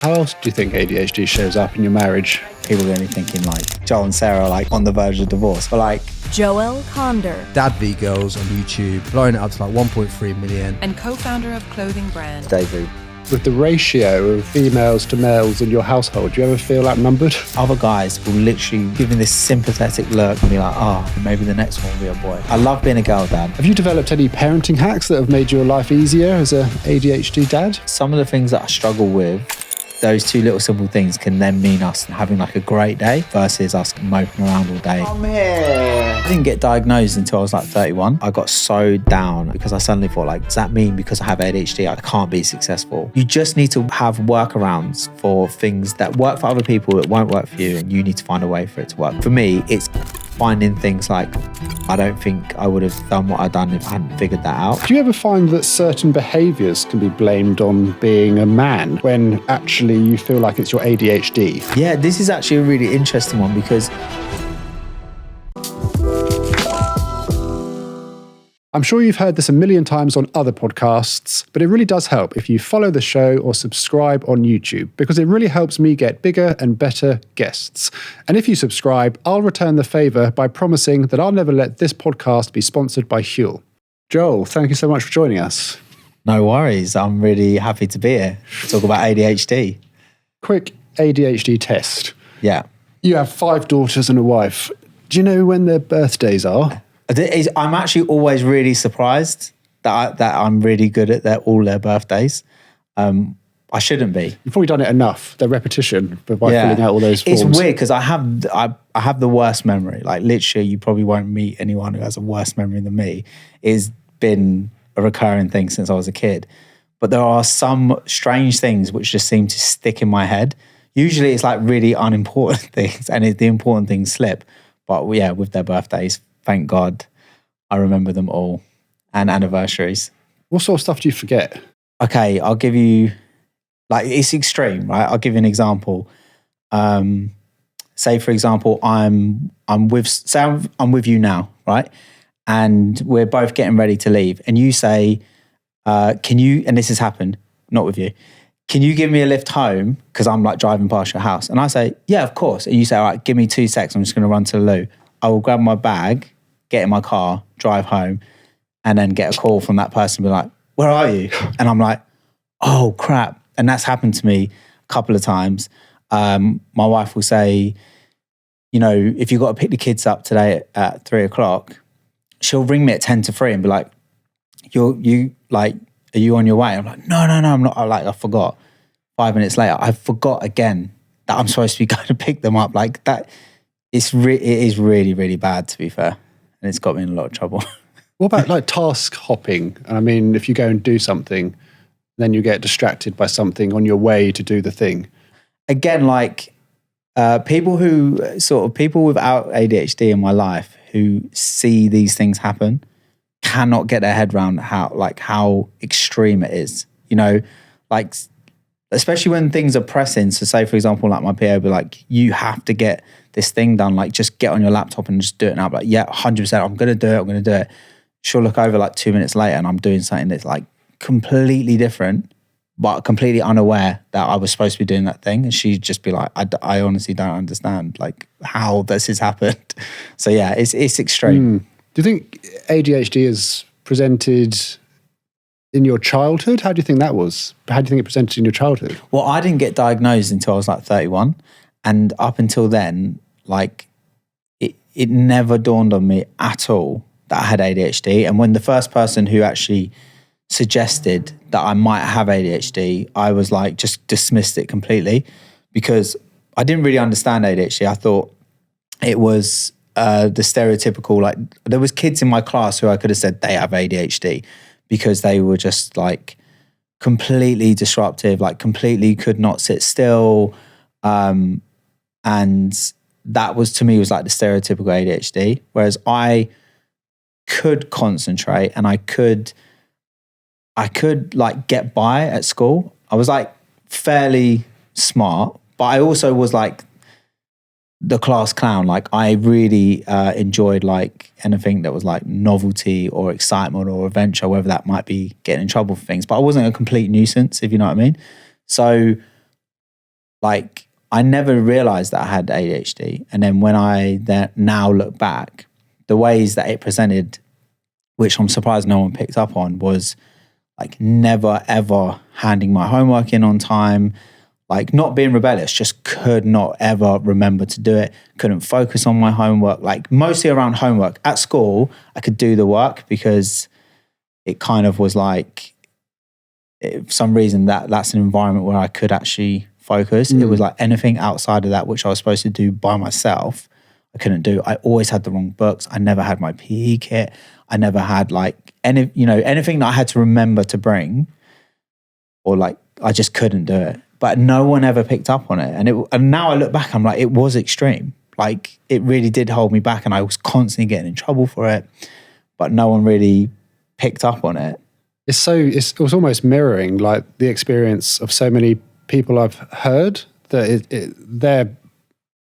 How else do you think ADHD shows up in your marriage? People are going to be thinking like Joel and Sarah are like on the verge of divorce, but like Joel Conder, Dad v Girls on YouTube, blowing it up to like 1.3 million. And co-founder of clothing brand David. With the ratio of females to males in your household, do you ever feel outnumbered? Other guys will literally give me this sympathetic look and be like, maybe the next one will be a boy. I love being a girl dad. Have you developed any parenting hacks that have made your life easier as a ADHD dad? Some of the things that I struggle with, those two little simple things can then mean us having like a great day versus us moping around all day. I'm here. I didn't get diagnosed until I was like 31. I got so down because I suddenly thought like, does that mean because I have ADHD, I can't be successful? You just need to have workarounds for things that work for other people that won't work for you, and you need to find a way for it to work. For me, it's finding things like, I don't think I would have done what I've done if I hadn't figured that out. Do you ever find that certain behaviours can be blamed on being a man when actually you feel like it's your ADHD? Yeah, this is actually a really interesting one because I'm sure you've heard this a million times on other podcasts, but it really does help if you follow the show or subscribe on YouTube, because it really helps me get bigger and better guests. And if you subscribe, I'll return the favour by promising that I'll never let this podcast be sponsored by Huel. Joel, thank you so much for joining us. no worries, I'm really happy to be here to talk about ADHD. Quick ADHD test. Yeah. You have 5 daughters and a wife. Do you know when their birthdays are? I'm actually always really surprised that I'm really good at all their birthdays. I shouldn't be. You've probably done it enough, the repetition, by filling out all those forms. It's weird because I have the worst memory. Like literally, you probably won't meet anyone who has a worse memory than me. It's been a recurring thing since I was a kid. But there are some strange things which just seem to stick in my head. Usually it's like really unimportant things, and the important things slip. But yeah, with their birthdays, thank God, I remember them all, and anniversaries. What sort of stuff do you forget? Okay, I'll give you, like, it's extreme, right? I'll give you an example. Say, for example, I'm with you now, right? And we're both getting ready to leave, and you say, can you, and this has happened, not with you, can you give me a lift home? Because I'm like driving past your house. And I say, yeah, of course. And you say, all right, give me 2 seconds. I'm just going to run to the loo. I will grab my bag, get in my car, drive home, and then get a call from that person and be like, where are you? And I'm like, oh, crap. And that's happened to me a couple of times. My wife will say, you know, if you've got to pick the kids up today at 3 o'clock, she'll ring me at 10 to 3 and be like, are you on your way? I'm like, no, I'm not. I forgot. 5 minutes later, I forgot again that I'm supposed to be going to pick them up. Like that, it is really, really bad, to be fair. And it's got me in a lot of trouble. What about like task hopping? I mean, if you go and do something, then you get distracted by something on your way to do the thing. Again, like people without ADHD in my life who see these things happen cannot get their head around how extreme it is. You know, like especially when things are pressing. So say, for example, like my PA will be like, you have to get this thing done. Like just get on your laptop and just do it now. I'm like, yeah, 100%, I'm going to do it. She'll look over like 2 minutes later and I'm doing something that's like completely different, but completely unaware that I was supposed to be doing that thing. And she'd just be like, I honestly don't understand like how this has happened. So yeah, it's extreme. Do you think ADHD is presented in your childhood? How do you think that was? How do you think it presented in your childhood? Well, I didn't get diagnosed until I was like 31. And up until then, like it never dawned on me at all that I had ADHD. And when the first person who actually suggested that I might have ADHD, I was like, just dismissed it completely because I didn't really understand ADHD. I thought it was the stereotypical, like there was kids in my class who I could have said they have ADHD because they were just like completely disruptive, like completely could not sit still. And that was, to me, was like the stereotypical ADHD. Whereas I could concentrate and I could like get by at school. I was like fairly smart, but I also was like the class clown. Like I really enjoyed like anything that was like novelty or excitement or adventure, whether that might be getting in trouble for things. But I wasn't a complete nuisance, if you know what I mean. So like I never realized that I had ADHD. And then when I now look back, the ways that it presented, which I'm surprised no one picked up on, was like never ever handing my homework in on time, like not being rebellious, just could not ever remember to do it, couldn't focus on my homework, like mostly around homework. At school, I could do the work because it kind of was like, for some reason that's an environment where I could actually focus. It was like anything outside of that, which I was supposed to do by myself, I couldn't do. I always had the wrong books. I never had my PE kit. I never had like anything that I had to remember to bring, or like I just couldn't do it. But no one ever picked up on it. And now I look back, I'm like, it was extreme. Like it really did hold me back, and I was constantly getting in trouble for it. But no one really picked up on it. It was almost mirroring like the experience of so many people I've heard, that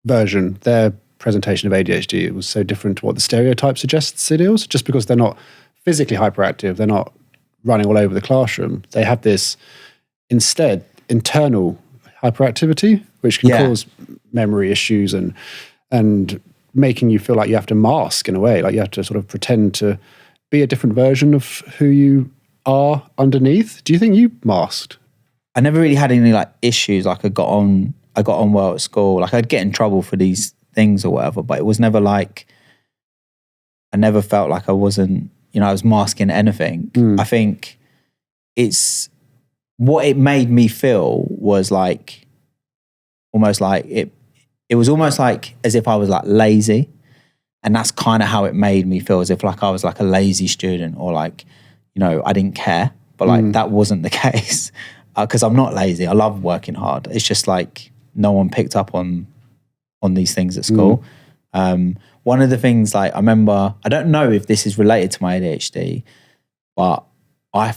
their presentation of ADHD, it was so different to what the stereotype suggests it is, just because they're not physically hyperactive, they're not running all over the classroom. They have this instead internal hyperactivity, which can cause memory issues and making you feel like you have to mask in a way, like you have to sort of pretend to be a different version of who you are underneath. Do you think you masked? I never really had any like issues. Like I got on well at school. Like I'd get in trouble for these things or whatever, but it was never like, I never felt like I wasn't, I was masking anything. I think it's, what it made me feel was like, almost like it was almost like as if I was like lazy. And that's kind of how it made me feel, as if like I was like a lazy student, or like, I didn't care. But like that wasn't the case, because I'm not lazy. I love working hard. It's just like no one picked up on these things at school. One of the things, like I remember, I don't know if this is related to my ADHD, but I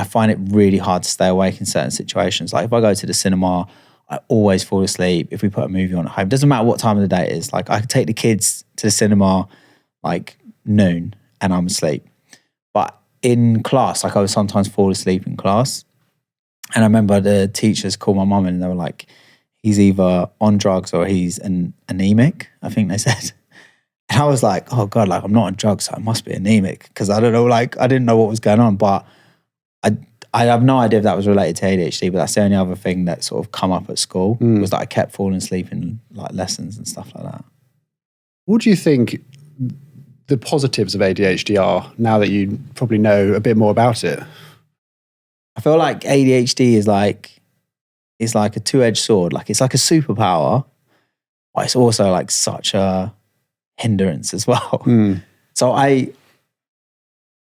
find it really hard to stay awake in certain situations. Like if I go to the cinema, I always fall asleep. If we put a movie on at home, doesn't matter what time of the day it is. Like I could take the kids to the cinema like noon and I'm asleep. But in class, like I would sometimes fall asleep in class. And I remember the teachers called my mum and they were like, he's either on drugs or he's anemic, I think they said. And I was like, oh God, like I'm not on drugs, so I must be anemic. Because I don't know, like I didn't know what was going on. But I have no idea if that was related to ADHD, but that's the only other thing that sort of come up at school, was that I kept falling asleep in like lessons and stuff like that. What do you think the positives of ADHD are, now that you probably know a bit more about it? I feel like ADHD is like, it's like a two-edged sword. Like it's like a superpower, but it's also like such a hindrance as well. So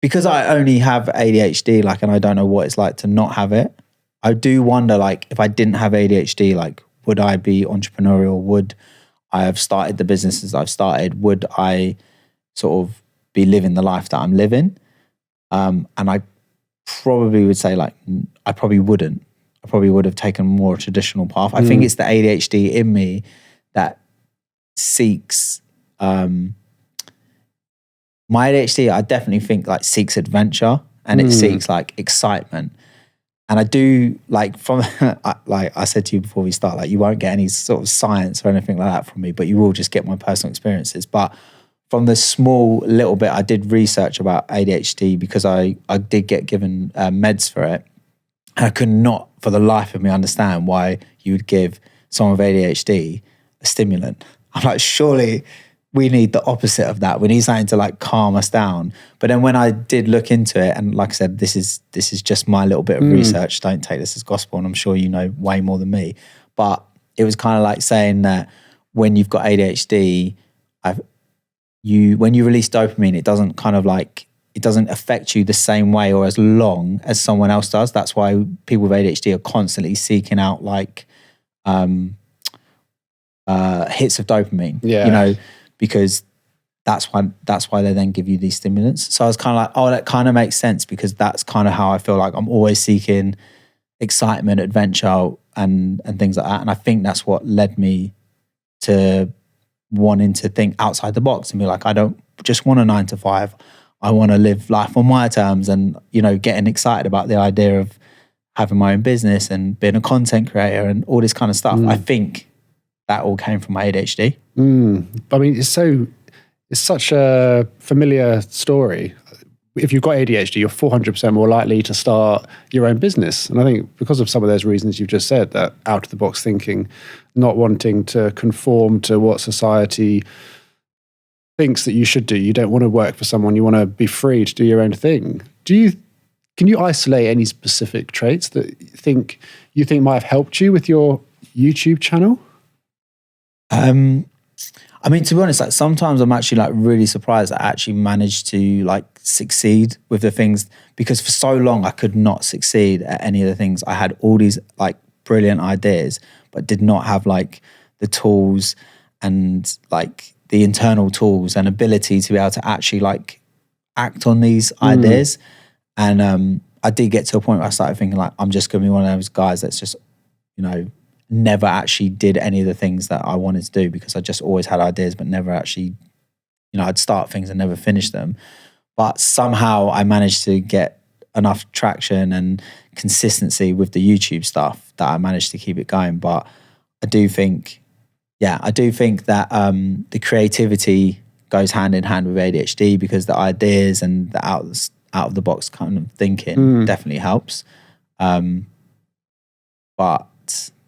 because I only have ADHD, like, and I don't know what it's like to not have it, I do wonder, like, if I didn't have ADHD, like, would I be entrepreneurial? Would I have started the businesses I've started? Would I sort of be living the life that I'm living? And I probably would say, like, I probably wouldn't. I probably would have taken a more traditional path. I think it's the ADHD in me that seeks... my ADHD, I definitely think like seeks adventure, and it seeks like excitement. And I do like like I said to you before we start, like you won't get any sort of science or anything like that from me, but you will just get my personal experiences. But from the small little bit I did research about ADHD, because I did get given meds for it. And I could not for the life of me understand why you would give someone with ADHD a stimulant. I'm like, surely we need the opposite of that. We need something to like calm us down. But then when I did look into it, and like I said, this is just my little bit of research. Don't take this as gospel, and I'm sure you know way more than me. But it was kind of like saying that when you've got ADHD, when you release dopamine, it doesn't kind of like, it doesn't affect you the same way or as long as someone else does. That's why people with ADHD are constantly seeking out like hits of dopamine, because that's why they then give you these stimulants. So I was kind of like, oh, that kind of makes sense, because that's kind of how I feel like I'm always seeking excitement, adventure, and things like that. And I think that's what led me to wanting to think outside the box and be like, I don't just want a 9 to 5. I want to live life on my terms, and, getting excited about the idea of having my own business and being a content creator and all this kind of stuff. I think that all came from my ADHD. I mean, it's such a familiar story. If you've got ADHD, you're 400% more likely to start your own business. And I think because of some of those reasons you've just said, that out-of-the-box thinking, not wanting to conform to what society thinks that you should do. You don't want to work for someone. You want to be free to do your own thing. Can you isolate any specific traits that you think might have helped you with your YouTube channel? I mean, to be honest, like sometimes I'm actually like really surprised that I actually managed to like succeed with the things, because for so long I could not succeed at any of the things. I had all these like brilliant ideas, but did not have like the tools and like the internal tools and ability to be able to actually like act on these ideas. And I did get to a point where I started thinking like, I'm just going to be one of those guys that's just, you know, never actually did any of the things that I wanted to do, because I just always had ideas but never actually, you know, I'd start things and never finish them. But somehow I managed to get enough traction and consistency with the YouTube stuff that I managed to keep it going. But I do think that the creativity goes hand in hand with ADHD, because the ideas and the out of the box kind of thinking definitely helps. But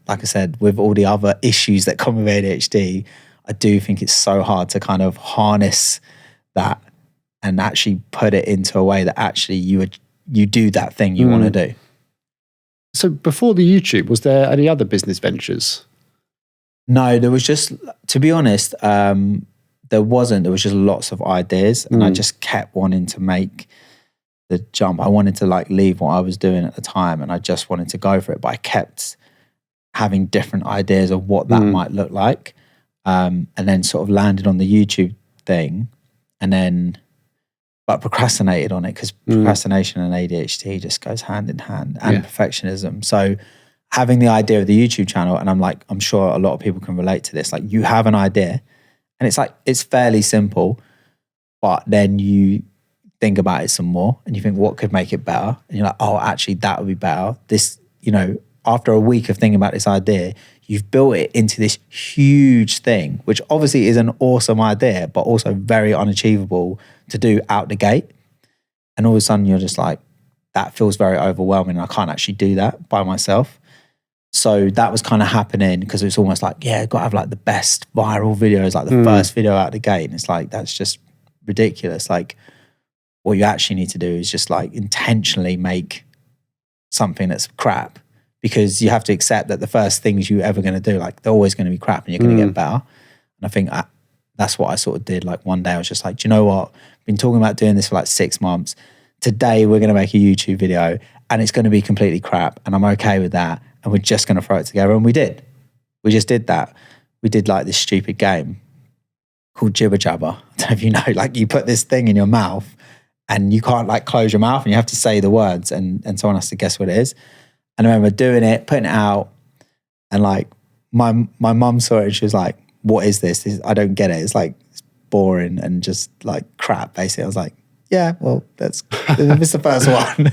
like I said, with all the other issues that come with ADHD, I do think it's so hard to kind of harness that and actually put it into a way that actually you do that thing you want to do. So before the YouTube, was there any other business ventures? No, there was just, to be honest, there wasn't. There was just lots of ideas, and I just kept wanting to make the jump. I wanted to like leave what I was doing at the time, and I just wanted to go for it. But I kept having different ideas of what that might look like, and then sort of landed on the YouTube thing, but procrastinated on it, because procrastination and ADHD just goes hand in hand, and perfectionism. So having the idea of the YouTube channel, and I'm sure a lot of people can relate to this, like you have an idea and it's fairly simple, but then you think about it some more and you think, what could make it better? And you're like, oh, actually that would be better. This, you know, after a week of thinking about this idea, you've built it into this huge thing, which obviously is an awesome idea, but also very unachievable to do out the gate. And all of a sudden you're just like, that feels very overwhelming. I can't actually do that by myself. So that was kind of happening, because it's almost like, yeah, got to have like the best viral videos, like the first video out the gate. And it's like, that's just ridiculous. Like what you actually need to do is just like intentionally make something that's crap, because you have to accept that the first things you're ever going to do, like they're always going to be crap and you're going to get better. And I think that's what I sort of did. Like one day I was just like, do you know what? I've been talking about doing this for like 6 months. Today we're going to make a YouTube video and it's going to be completely crap, and I'm okay with that. And we're just going to throw it together. And we did. We just did that. We did like this stupid game called Jibber Jabber. I don't know if you know, like you put this thing in your mouth and you can't like close your mouth and you have to say the words, and someone has to guess what it is. And I remember doing it, putting it out, and like my mum saw it and she was like, what is this? I don't get it. It's like, it's boring and just like crap, basically. I was like, yeah, well, this is the first one.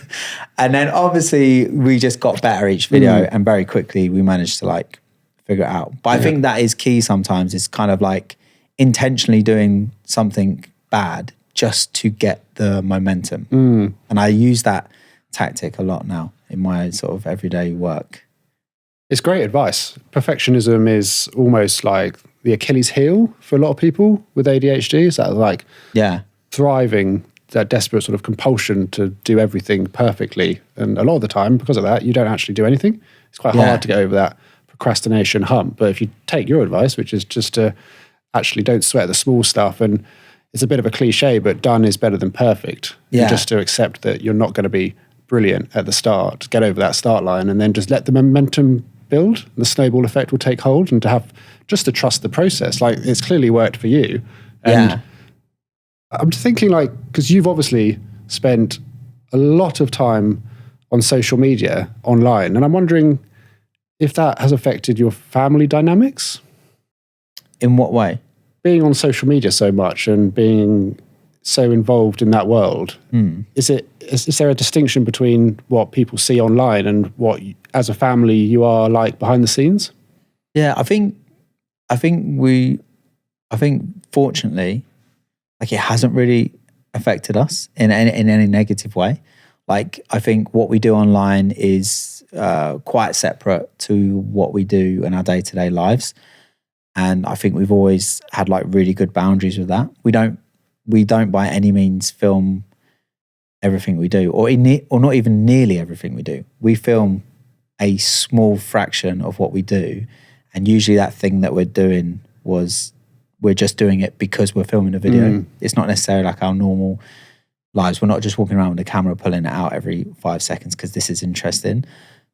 And then obviously we just got better each video, and very quickly we managed to like figure it out. But I think that is key sometimes, is kind of like intentionally doing something bad just to get the momentum. And I use that tactic a lot now in my sort of everyday work. It's great advice. Perfectionism is almost like the Achilles heel for a lot of people with ADHD. Is that like thriving, that desperate sort of compulsion to do everything perfectly. And a lot of the time, because of that, you don't actually do anything. It's quite hard to get over that procrastination hump. But if you take your advice, which is just to actually don't sweat the small stuff, and it's a bit of a cliche, but done is better than perfect. And just to accept that you're not going to be brilliant at the start, get over that start line, and then just let the momentum build. The snowball effect will take hold, and to trust the process. Like it's clearly worked for you. And I'm just thinking, like, because you've obviously spent a lot of time on social media online, and I'm wondering if that has affected your family dynamics. In what way? Being on social media so much and being so involved in that world, is it is there a distinction between what people see online and what, as a family, you are like behind the scenes? Yeah, I think fortunately, like it hasn't really affected us in any negative way. Like I think what we do online is quite separate to what we do in our day-to-day lives. And I think we've always had like really good boundaries with that. We don't by any means film everything we do, or not even nearly everything we do. We film a small fraction of what we do, and usually that thing that we're doing we're just doing it because we're filming a video. It's not necessarily like our normal lives. We're not just walking around with a camera pulling it out every 5 seconds because this is interesting.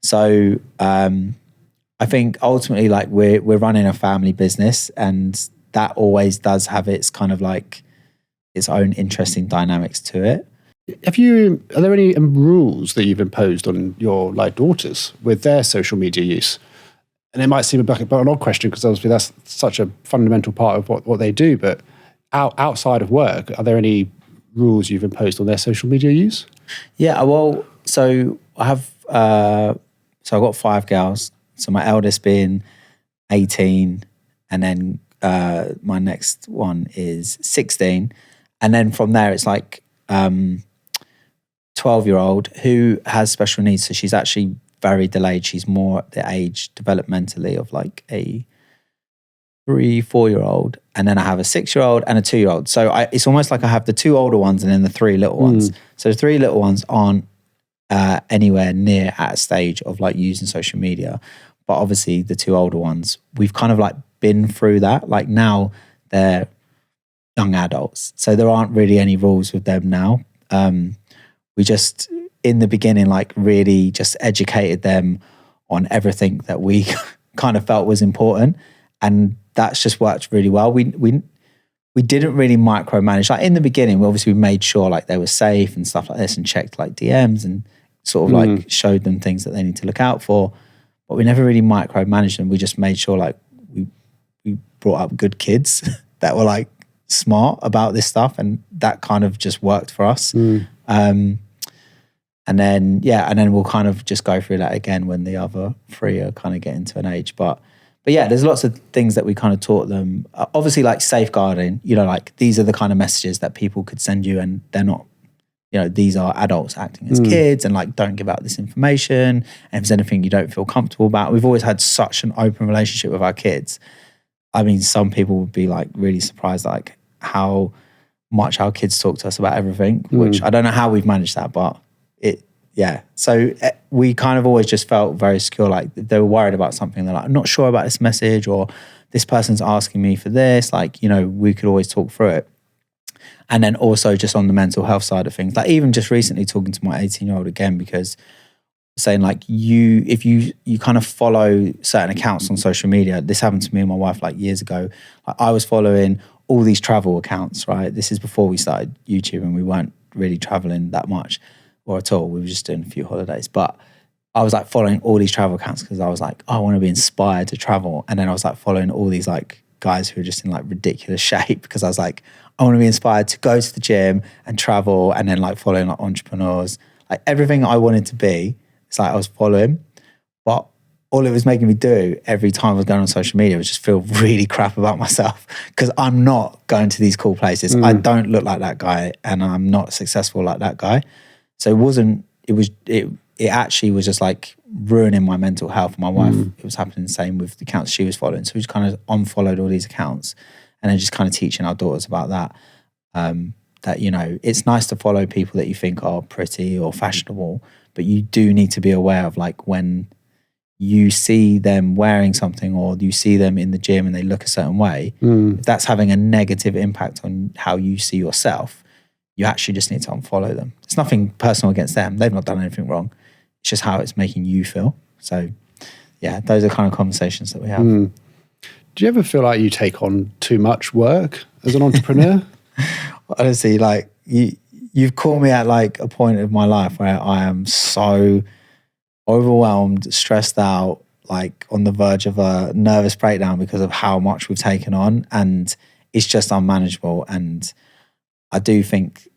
So I think ultimately, like we're running a family business, and that always does have its kind of like its own interesting dynamics to it. Are there any rules that you've imposed on your like daughters with their social media use? And it might seem like an odd question because obviously that's such a fundamental part of what they do. But outside of work, are there any rules you've imposed on their social media use? Yeah, well, so I have I've got 5 girls. So my eldest being 18, and then my next one is 16, and then from there it's like 12-year-old who has special needs. So she's actually very delayed. She's more at the age developmentally of like a 3-4-year-old, and then I have a 6-year-old and a 2-year-old. So it's almost like I have the 2 older ones and then the 3 little ones. So the 3 little ones aren't anywhere near at a stage of like using social media, but obviously the 2 older ones, we've kind of like been through that. Like now they're young adults, so there aren't really any rules with them now. We just in the beginning like really just educated them on everything that we kind of felt was important, and that's just worked really well. We didn't really micromanage. Like in the beginning, we made sure like they were safe and stuff like this, and checked like DMs and sort of like showed them things that they need to look out for. But we never really micromanaged them. We just made sure like we brought up good kids that were like smart about this stuff, and that kind of just worked for us. And then we'll kind of just go through that again when the other 3 are kind of getting to an age. But yeah, there's lots of things that we kind of taught them. Obviously, like safeguarding, like these are the kind of messages that people could send you, and they're not, these are adults acting as kids, and like don't give out this information. And if there's anything you don't feel comfortable about, we've always had such an open relationship with our kids. I mean, some people would be like really surprised, like how much our kids talk to us about everything, which I don't know how we've managed that, but yeah. So we kind of always just felt very secure. Like they were worried about something. They're like, I'm not sure about this message, or this person's asking me for this. Like, we could always talk through it. And then also just on the mental health side of things, like even just recently talking to my 18-year-old again, because saying like if you kind of follow certain accounts on social media. This happened to me and my wife like years ago. I was following all these travel accounts, right? This is before we started YouTube, and we weren't really traveling that much or at all. We were just doing a few holidays. But I was like following all these travel accounts because I was like, I want to be inspired to travel. And then I was like following all these like guys who are just in like ridiculous shape because I was like, I want to be inspired to go to the gym and travel, and then like following like entrepreneurs, like everything I wanted to be. It's like I was following, but all it was making me do every time I was going on social media was just feel really crap about myself because I'm not going to these cool places. I don't look like that guy, and I'm not successful like that guy. So it actually was just like ruining my mental health. My wife, it was happening the same with the accounts she was following. So we just kind of unfollowed all these accounts, and then just kind of teaching our daughters about that. That, it's nice to follow people that you think are pretty or fashionable, but you do need to be aware of like when you see them wearing something, or you see them in the gym and they look a certain way, if that's having a negative impact on how you see yourself, you actually just need to unfollow them. It's nothing personal against them. They've not done anything wrong. It's just how it's making you feel. So yeah, those are the kind of conversations that we have. Do you ever feel like you take on too much work as an entrepreneur? Honestly, like you've caught me at like a point of my life where I am so overwhelmed, stressed out, like on the verge of a nervous breakdown because of how much we've taken on, and it's just unmanageable. And I do think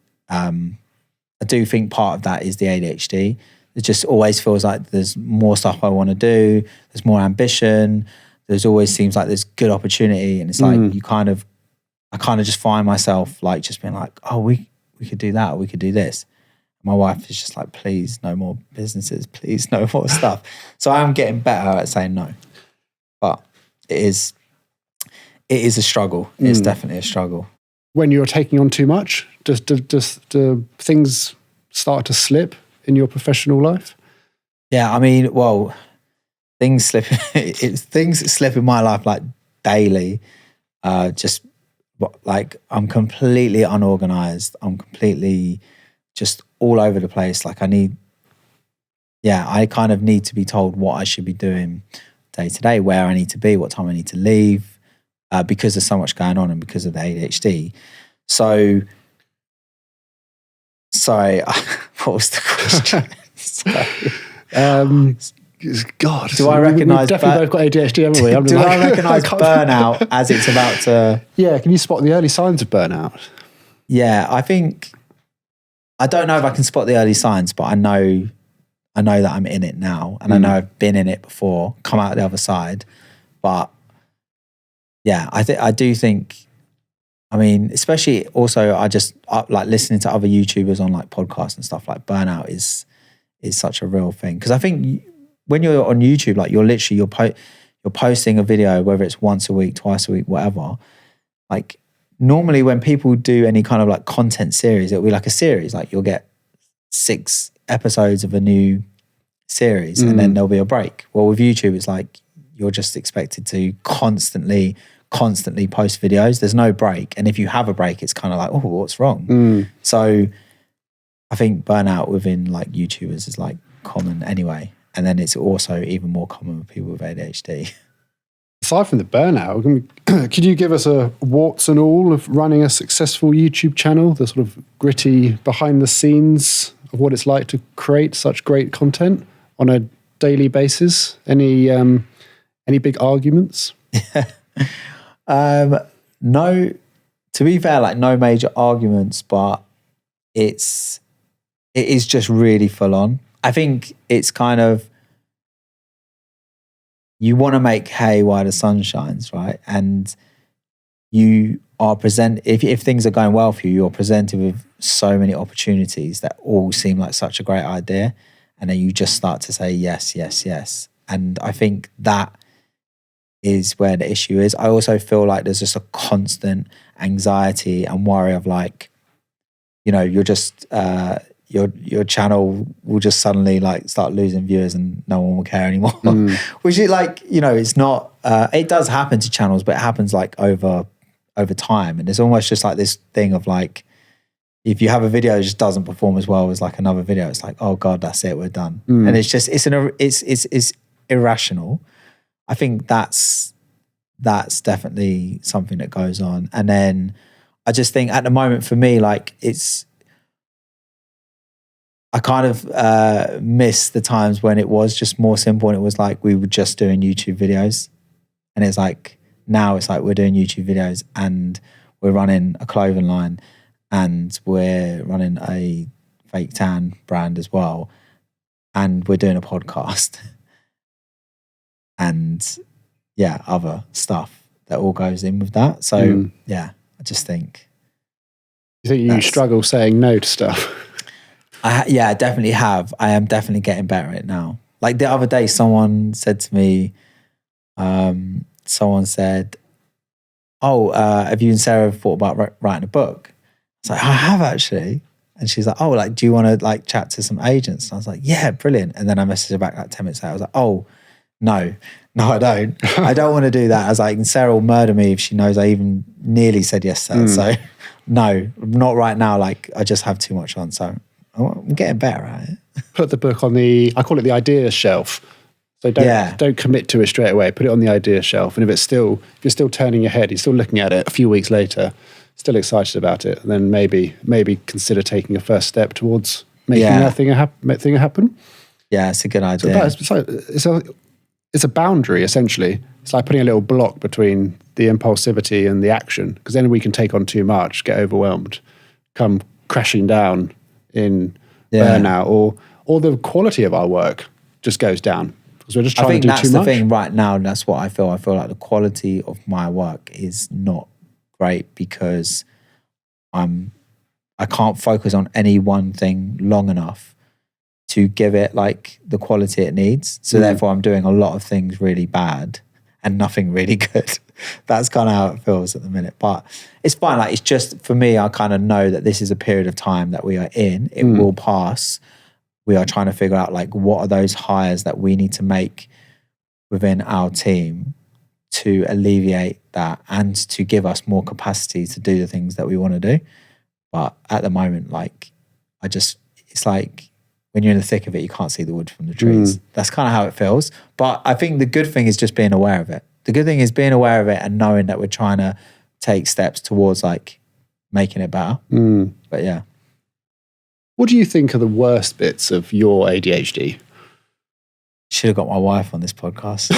I do think part of that is the ADHD. It just always feels like there's more stuff I want to do. There's more ambition. There's always seems like there's good opportunity. And it's like I kind of just find myself like just being like, oh, we could do that, or we could do this. My wife is just like, please, no more businesses, please, no more stuff. So I'm getting better at saying no. But it is a struggle. It's definitely a struggle. When you're taking on too much, do things start to slip in your professional life? Yeah, I mean, well, things slip. Things slip in my life like daily. Just like I'm completely unorganized. I'm completely just all over the place. Like I kind of need to be told what I should be doing day to day, where I need to be, what time I need to leave. Because there's so much going on and because of the ADHD. So, sorry, what was the question? God, do I recognise? We've definitely both got ADHD, haven't we? Do I recognise burnout as it's about to? Yeah, can you spot the early signs of burnout? Yeah, I don't know if I can spot the early signs, but I know that I'm in it now, and I know I've been in it before, come out the other side, but. Yeah, I do think, I mean, especially also I just like listening to other YouTubers on like podcasts and stuff, like burnout is such a real thing. Because I think when you're on YouTube, like you're posting a video, whether it's once a week, twice a week, whatever, like normally when people do any kind of like content series, it'll be like a series, like you'll get 6 episodes of a new series and then there'll be a break. Well, with YouTube, it's like you're just expected to constantly post videos. There's no break. And if you have a break, it's kind of like, oh, what's wrong? So I think burnout within like YouTubers is like common anyway. And then it's also even more common with people with ADHD. Aside from the burnout, could you give us a warts and all of running a successful YouTube channel, the sort of gritty behind the scenes of what it's like to create such great content on a daily basis? Any big arguments? No, to be fair, like no major arguments, but it is just really full on. I think it's kind of, you want to make hay while the sun shines, right? And you are if things are going well for you, you're presented with so many opportunities that all seem like such a great idea. And then you just start to say, yes, yes, yes. And I think that is where the issue is. I also feel like there's just a constant anxiety and worry of like, you know, you're just, your channel will just suddenly like start losing viewers and no one will care anymore. Which is like, you know, it's not, it does happen to channels, but it happens like over time. And it's almost just like this thing of like, if you have a video that just doesn't perform as well as like another video, it's like, oh God, that's it, we're done. And it's just, it's irrational. I think that's definitely something that goes on. And then I just think at the moment for me, like I kind of miss the times when it was just more simple and it was like we were just doing YouTube videos. And it's like, now it's like we're doing YouTube videos and we're running a clothing line and we're running a fake tan brand as well. And we're doing a podcast. And yeah, other stuff that all goes in with that. So yeah, I just think. You think you struggle saying no to stuff? Yeah, I definitely have. I am definitely getting better at it now. Like the other day, someone said to me, someone said, oh, have you and Sarah thought about writing a book? I was like, I have actually. And she's like, oh, like, do you want to like chat to some agents? And I was like, yeah, brilliant. And then I messaged her back like 10 minutes later. I was like, oh, no, I don't. I don't want to do that. I was like, and Sarah will murder me if she knows I even nearly said yes to that. So no, not right now. Like I just have too much on. So I'm getting better at it. Put the book on I call it the idea shelf. So don't commit to it straight away. Put it on the idea shelf. And if you're still turning your head, you're still looking at it a few weeks later, still excited about it, and then maybe consider taking a first step towards making that thing happen. Yeah, it's a good idea. So it's a boundary, essentially. It's like putting a little block between the impulsivity and the action, because then we can take on too much, get overwhelmed, come crashing down in Yeah. burnout, or the quality of our work just goes down because we're just I trying think to do that's too the much. thing right now. And that's what I feel. I feel like the quality of my work is not great because I can't focus on any one thing long enough to give it like the quality it needs. So therefore I'm doing a lot of things really bad and nothing really good. That's kind of how it feels at the minute. But it's fine. Like, it's just, for me, I kind of know that this is a period of time that we are in. It will pass. We are trying to figure out like what are those hires that we need to make within our team to alleviate that and to give us more capacity to do the things that we want to do. But at the moment, like, it's like when you're in the thick of it, you can't see the wood from the trees. That's kind of how it feels. But I think the good thing is just being aware of it. The good thing is being aware of it and knowing that we're trying to take steps towards like making it better. But yeah. What do you think are the worst bits of your ADHD? Should have got my wife on this podcast.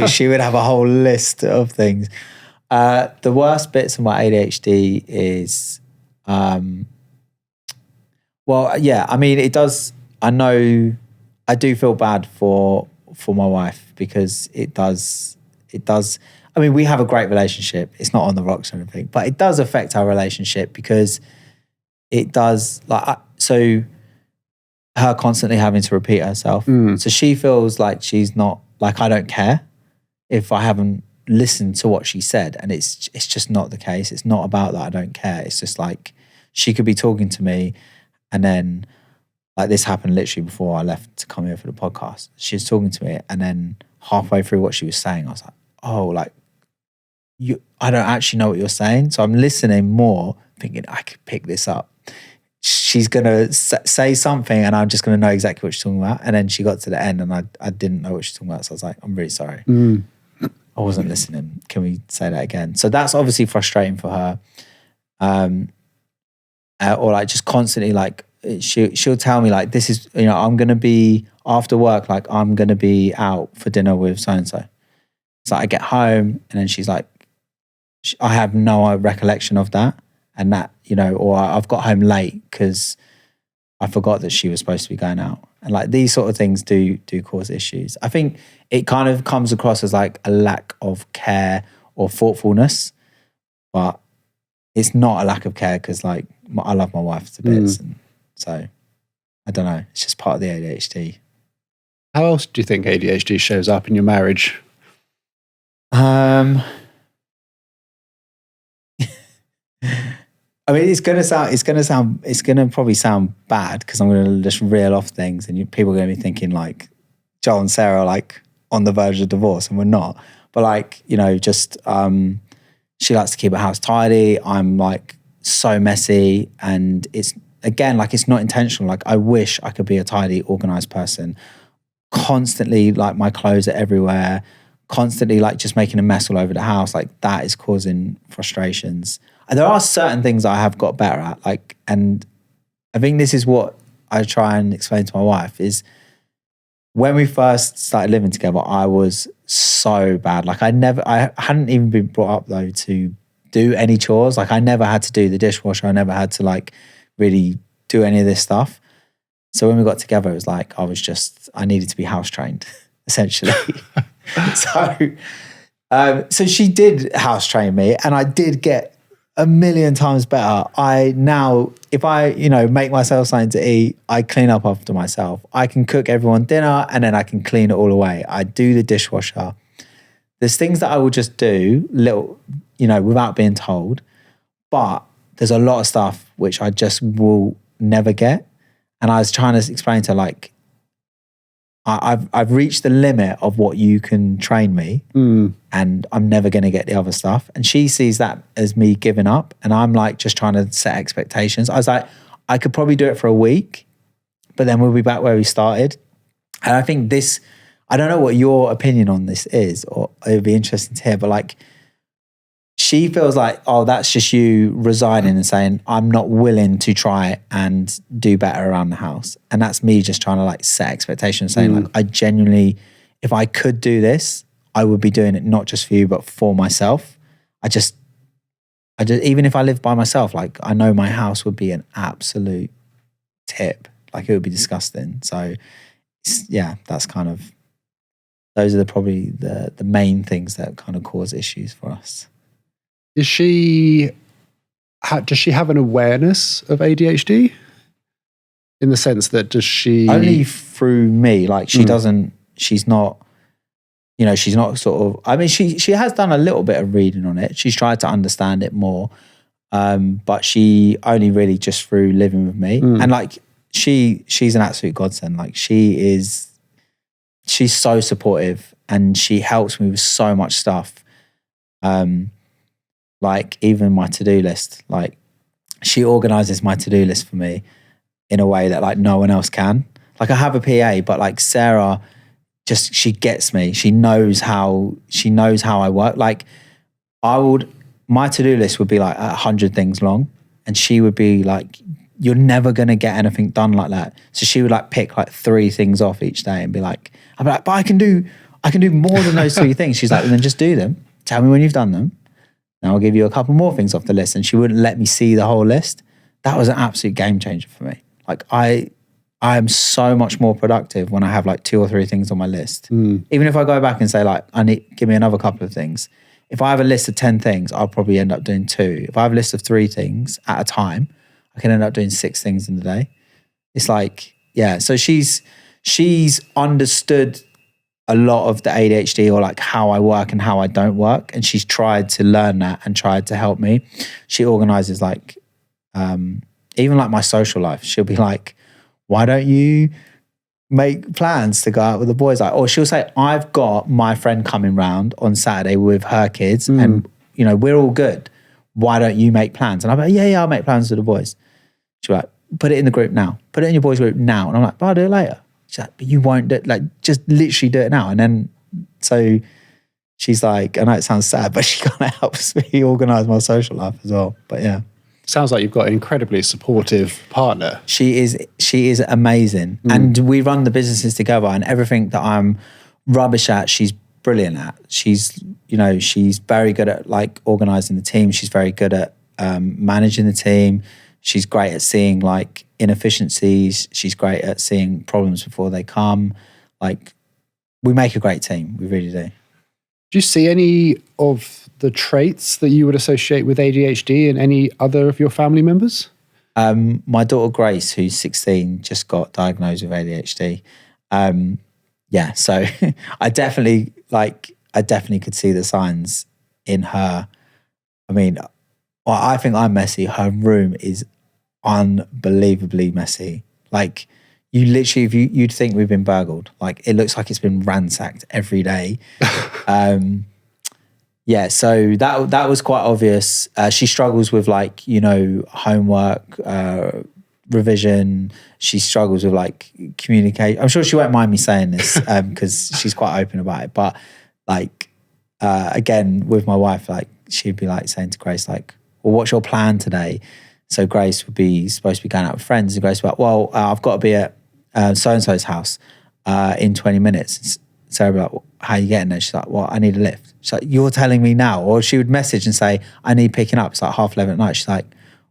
she would have a whole list of things. The worst bits of my ADHD is, well, yeah, I mean, it does. I know I do feel bad for my wife because it does. I mean, we have a great relationship. It's not on the rocks or anything, but it does affect our relationship because it does, like, so her constantly having to repeat herself. So she feels like she's not, like, I don't care if I haven't listened to what she said. And it's just not the case. It's not about that I don't care. It's just like, she could be talking to me and then, like, this happened literally before I left to come here for the podcast. She was talking to me and then halfway through what she was saying, I was like, oh, like, I don't actually know what you're saying. So I'm listening more, thinking I could pick this up. She's going to say something and I'm just going to know exactly what she's talking about. And then she got to the end and I didn't know what she's talking about. So I was like, I'm really sorry. I wasn't listening. Can we say that again? So that's obviously frustrating for her. Or like just constantly, like, she'll tell me like, this is, you know, I'm going to be after work, like I'm going to be out for dinner with so-and-so. So I get home and then she's like, I have no recollection of that. And that, you know, or I've got home late because I forgot that she was supposed to be going out. And like these sort of things do cause issues. I think it kind of comes across as like a lack of care or thoughtfulness, but it's not a lack of care because like I love my wife to bits. And so I don't know, it's just part of the ADHD. How else do you think ADHD shows up in your marriage? I mean, it's gonna probably sound bad because I'm gonna just reel off things, and people are gonna be thinking like Joel and Sarah are like on the verge of divorce, and we're not. But like, you know, just she likes to keep her house tidy. I'm like so messy, and it's again like it's not intentional. Like I wish I could be a tidy, organized person. Constantly, like my clothes are everywhere. Constantly, like just making a mess all over the house. Like that is causing frustrations. And there are certain things I have got better at, like, and I think this is what I try and explain to my wife is when we first started living together, I was so bad. Like I hadn't even been brought up though to do any chores. Like I never had to do the dishwasher. I never had to like really do any of this stuff. So when we got together, it was like, I needed to be house trained essentially. So she did house train me and I did get a million times better. If I, you know, make myself something to eat, I clean up after myself. I can cook everyone dinner and then I can clean it all away. I do the dishwasher. There's things that I will just do, little, you know, without being told. But there's a lot of stuff which I just will never get. And I was trying to explain to her, like, I've reached the limit of what you can train me and I'm never going to get the other stuff. And she sees that as me giving up and I'm like just trying to set expectations. I was like, I could probably do it for a week, but then we'll be back where we started. And I think I don't know what your opinion on this is, or it would be interesting to hear, but like, she feels like, oh, that's just you resigning and saying, I'm not willing to try and do better around the house. And that's me just trying to like set expectations, saying like, I genuinely, if I could do this, I would be doing it not just for you, but for myself. I just, even if I lived by myself, like I know my house would be an absolute tip. Like it would be disgusting. So that's kind of, those are probably the main things that kind of cause issues for us. Does she have an awareness of ADHD? In the sense that does she... Only through me. Like she doesn't, she's not sort of, I mean, she has done a little bit of reading on it. She's tried to understand it more. But she only really just through living with me. And like, she's an absolute godsend. Like she's so supportive and she helps me with so much stuff. Like even my to-do list, like she organizes my to-do list for me in a way that like no one else can. Like I have a PA, but like Sarah, she gets me. She knows how I work. Like my to-do list would be like 100 things long and she would be like, you're never going to get anything done like that. So she would like pick like 3 things off each day and be like, I'd be like, but I can do more than those 3 things. She's like, well, then just do them. Tell me when you've done them. And I'll give you a couple more things off the list. And she wouldn't let me see the whole list. That was an absolute game changer for me. Like I am so much more productive when I have like 2 or 3 things on my list. Even if I go back and say like, give me another couple of things. If I have a list of 10 things, I'll probably end up doing 2. If I have a list of 3 things at a time, I can end up doing 6 things in the day. It's like, yeah. So she's understood a lot of the ADHD or like how I work and how I don't work. And she's tried to learn that and tried to help me. She organizes like, even like my social life. She'll be like, why don't you make plans to go out with the boys? Like, or she'll say, I've got my friend coming round on Saturday with her kids and, we're all good. Why don't you make plans? And I'm like, yeah, I'll make plans with the boys. She'll be like, put it in the group now. Put it in your boys group now. And I'm like, but I'll do it later. She's like, but you won't do it. Like, just literally do it now. And then, so she's like, I know it sounds sad, but she kind of helps me organize my social life as well. But yeah. Sounds like you've got an incredibly supportive partner. She is amazing. And we run the businesses together and everything that I'm rubbish at, she's brilliant at. She's very good at like organizing the team. She's very good at managing the team. She's great at seeing like inefficiencies. She's great at seeing problems before they come. Like we make a great team. We really do. Do you see any of the traits that you would associate with ADHD in any other of your family members? My daughter Grace, who's 16, just got diagnosed with ADHD. So I definitely could see the signs in her. I mean, I think I'm messy. Her room is unbelievably messy. Like you literally, you'd think we've been burgled. Like it looks like it's been ransacked every day. So that was quite obvious. She struggles with like, homework, revision. She struggles with like communication. I'm sure she won't mind me saying this because she's quite open about it. But like, again, with my wife, like she'd be like saying to Grace, like, well, what's your plan today? So Grace would be supposed to be going out with friends. And Grace would be like, well, I've got to be at so-and-so's house in 20 minutes. So I'd be like, well, how are you getting there? She's like, well, I need a lift. She's like, you're telling me now? Or she would message and say, I need picking up. It's like 11:30 at night. She's like,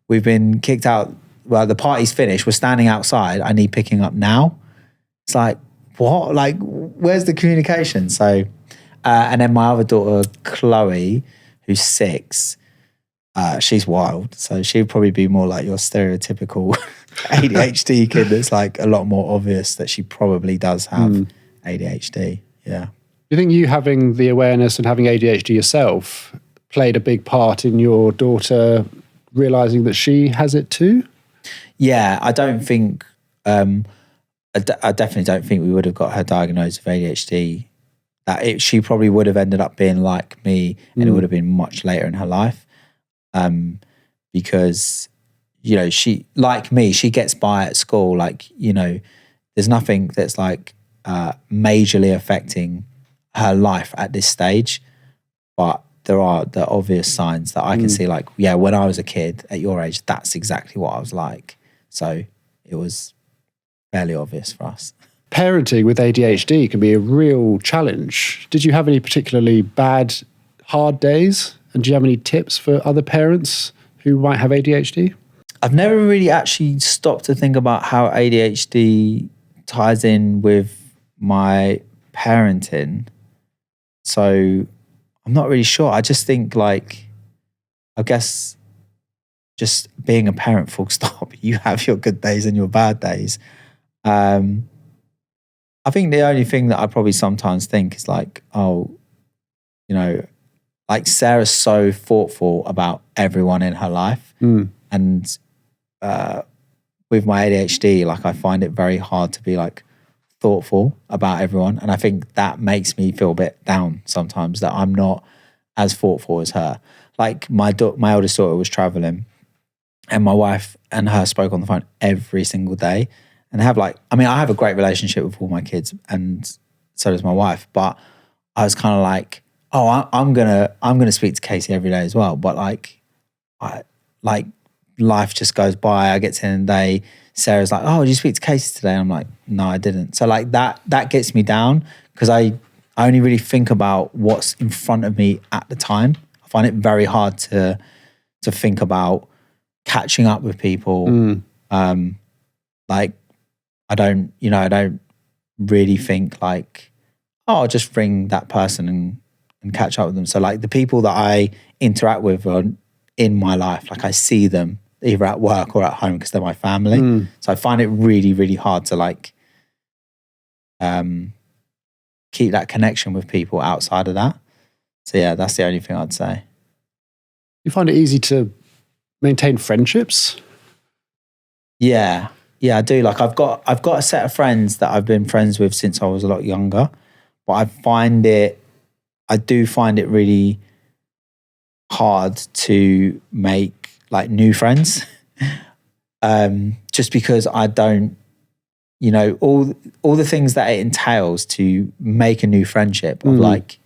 we've been kicked out. Well, the party's finished. We're standing outside. I need picking up now. It's like, what? Like, where's the communication? So, and then my other daughter, Chloe, who's 6, she's wild. So she'd probably be more like your stereotypical ADHD kid that's like a lot more obvious that she probably does have ADHD. Yeah. Do you think you having the awareness and having ADHD yourself played a big part in your daughter realizing that she has it too? Yeah, I don't think, I definitely don't think we would have got her diagnosed with ADHD. She probably would have ended up being like me and it would have been much later in her life. Because, she, like me, she gets by at school. Like, there's nothing that's like majorly affecting her life at this stage. But there are the obvious signs that I can see, like, yeah, when I was a kid at your age, that's exactly what I was like. So it was fairly obvious for us. Parenting with ADHD can be a real challenge. Did you have any particularly bad, hard days? And do you have any tips for other parents who might have ADHD? I've never really actually stopped to think about how ADHD ties in with my parenting. So I'm not really sure. I just think like, I guess just being a parent full stop, you have your good days and your bad days. I think the only thing that I probably sometimes think is like, oh, you know, like Sarah's so thoughtful about everyone in her life. And with my ADHD, like I find it very hard to be like thoughtful about everyone. And I think that makes me feel a bit down sometimes that I'm not as thoughtful as her. Like my oldest daughter was traveling and my wife and her spoke on the phone every single day. And have like, I mean, I have a great relationship with all my kids and so does my wife, but I was kind of like, oh, I'm gonna speak to Casey every day as well. But like life just goes by. I get to the end of the day, Sarah's like, oh, did you speak to Casey today? And I'm like, no, I didn't. So like that gets me down because I only really think about what's in front of me at the time. I find it very hard to think about catching up with people. Like I don't really think like, oh, I'll just ring that person and catch up with them. So like the people that I interact with are in my life, like I see them either at work or at home because they're my family. So I find it really, really hard to like keep that connection with people outside of that. So yeah, that's the only thing I'd say. You find it easy to maintain friendships? Yeah, I do. Like I've got a set of friends that I've been friends with since I was a lot younger, but I do find it really hard to make like new friends. Just because I don't, all the things that it entails to make a new friendship of like,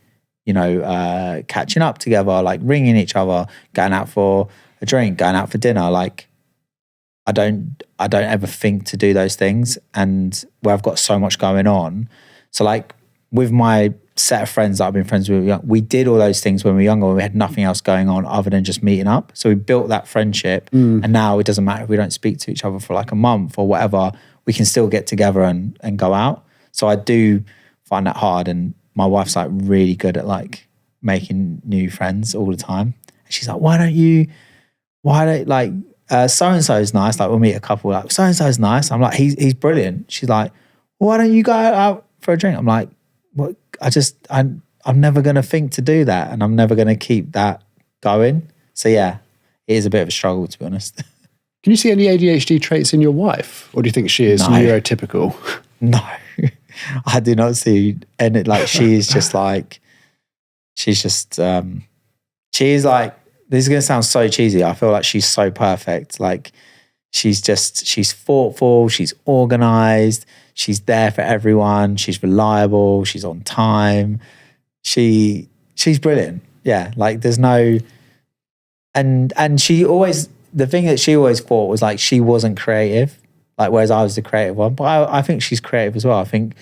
catching up together, like ringing each other, going out for a drink, going out for dinner. Like I don't ever think to do those things, and where I've got so much going on. So like with my set of friends that I've been friends with, we did all those things when we were younger, when we had nothing else going on other than just meeting up. So we built that friendship, and now it doesn't matter if we don't speak to each other for like a month or whatever, we can still get together and go out. So I do find that hard, and my wife's like really good at like making new friends all the time. And she's like, why don't like so-and-so's nice, like we'll meet a couple, like so-and-so's nice. I'm like, he's brilliant. She's like, well, why don't you go out for a drink? I'm like, well, I'm never going to think to do that, and I'm never going to keep that going. So yeah, it is a bit of a struggle, to be honest. Can you see any ADHD traits in your wife, or do you think she is neurotypical? No, I do not see any. Like she is just like, she's like, this is going to sound so cheesy. I feel like she's so perfect. Like she's thoughtful, she's organized, she's there for everyone, she's reliable, she's on time. She's brilliant. Yeah. Like there's no, and she always, the thing that she always thought was like, she wasn't creative, like, whereas I was the creative one, but I think she's creative as well. I think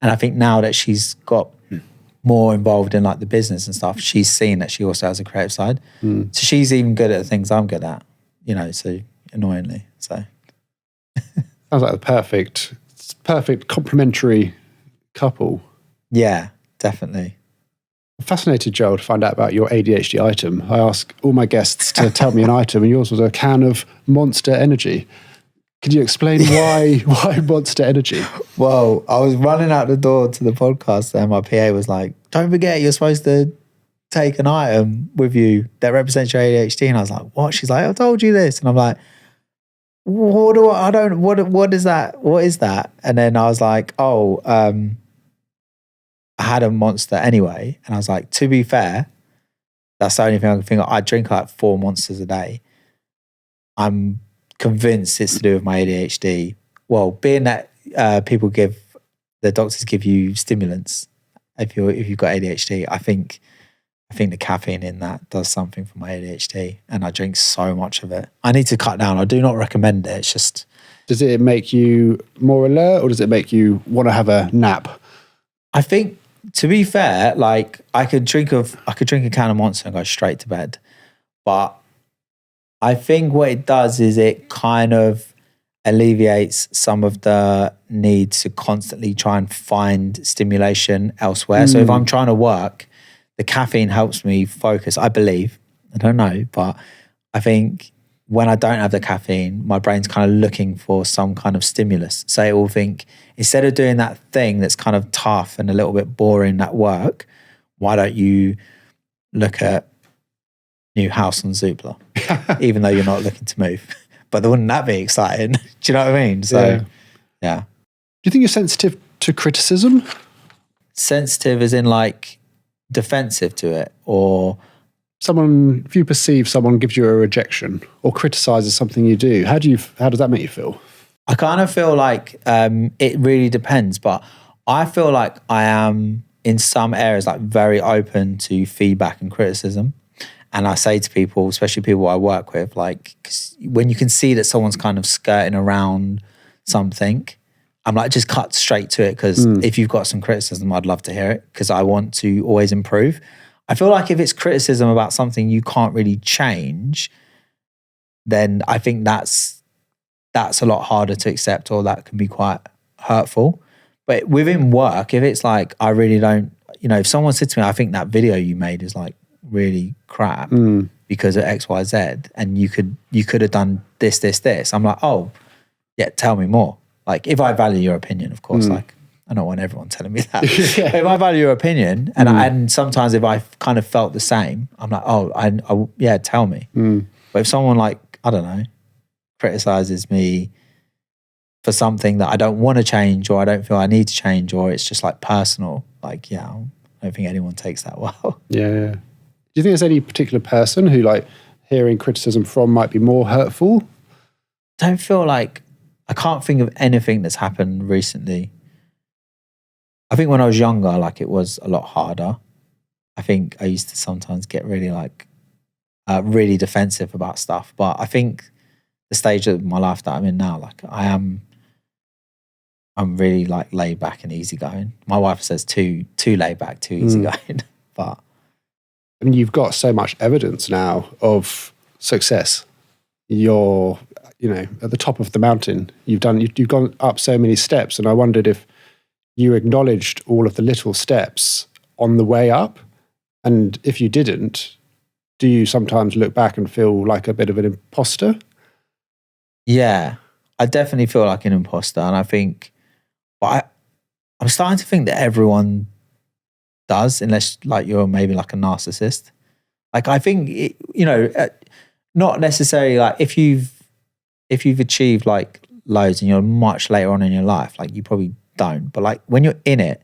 now that she's got more involved in like the business and stuff, she's seen that she also has a creative side. So she's even good at the things I'm good at, so annoyingly. So sounds like a perfect complementary couple. Yeah, definitely. I'm fascinated, Joel, to find out about your ADHD item. I ask all my guests to tell me an item, and yours was a can of Monster Energy. Could you explain why Monster Energy? Well, I was running out the door to the podcast and my PA was like, don't forget you're supposed to take an item with you that represents your ADHD. And I was like, what? She's like, I told you this. And I'm like, what is that? What is that? And then I was like, I had a Monster anyway. And I was like, to be fair, that's the only thing I can think of. I drink like 4 Monsters a day. I'm convinced it's to do with my ADHD. Well, being that the doctors give you stimulants if you've got ADHD, I think the caffeine in that does something for my ADHD, and I drink so much of it. I need to cut down. I do not recommend it. It's just, does it make you more alert, or does it make you want to have a nap? I think, to be fair, like I could drink a can of Monster and go straight to bed, but I think what it does is it kind of alleviates some of the need to constantly try and find stimulation elsewhere. So if I'm trying to work, the caffeine helps me focus, I believe. I don't know, but I think when I don't have the caffeine, my brain's kind of looking for some kind of stimulus. So it will think, instead of doing that thing that's kind of tough and a little bit boring at work, why don't you look at new house on Zoopla, even though you're not looking to move? But wouldn't that be exciting? Do you know what I mean? So, yeah. Do you think you're sensitive to criticism? Sensitive as in like defensive to it, or... If you perceive someone gives you a rejection or criticizes something you do, how does that make you feel? I kind of feel like it really depends, but I feel like I am in some areas like very open to feedback and criticism. And I say to people, especially people I work with, like, 'cause when you can see that someone's kind of skirting around something, I'm like, just cut straight to it, because if you've got some criticism, I'd love to hear it, because I want to always improve. I feel like if it's criticism about something you can't really change, then I think that's a lot harder to accept, or that can be quite hurtful. But within work, if it's like, I really don't, if someone said to me, I think that video you made is like really crap because of X, Y, Z, and you could have done this. I'm like, oh, yeah, tell me more. Like, if I value your opinion, of course, like, I don't want everyone telling me that. But if I value your opinion, and sometimes if I kind of felt the same, I'm like, oh, yeah, tell me. But if someone like, I don't know, criticizes me for something that I don't want to change, or I don't feel I need to change, or it's just like personal, like, yeah, I don't think anyone takes that well. Yeah. Do you think there's any particular person who, like, hearing criticism from might be more hurtful? I can't think of anything that's happened recently. I think when I was younger, like, it was a lot harder. I think I used to sometimes get really really defensive about stuff. But I think the stage of my life that I'm in now, like, I'm really like laid back and easygoing. My wife says too laid back, too easygoing. But I mean, you've got so much evidence now of success. You're, at the top of the mountain. You've gone up so many steps, and I wondered if you acknowledged all of the little steps on the way up, and if you didn't, do you sometimes look back and feel like a bit of an imposter? Yeah, I definitely feel like an imposter, and I think, I'm starting to think that everyone does, unless like you're maybe like a narcissist. Like, I think not necessarily like if you've achieved like loads and you're much later on in your life, like, you probably don't. But like, when you're in it,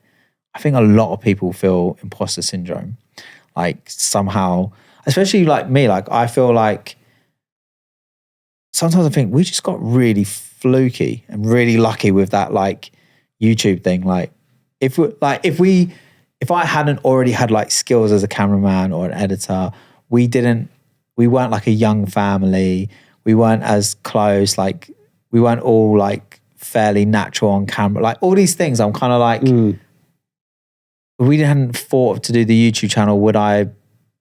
I think a lot of people feel imposter syndrome. Like, somehow, especially like me, like, I feel like sometimes I think we just got really fluky and really lucky with that like YouTube thing. Like, if I hadn't already had like skills as a cameraman or an editor, we weren't like a young family. We weren't as close. Like, we weren't all like fairly natural on camera. Like, all these things, I'm kind of like, if we hadn't thought to do the YouTube channel, what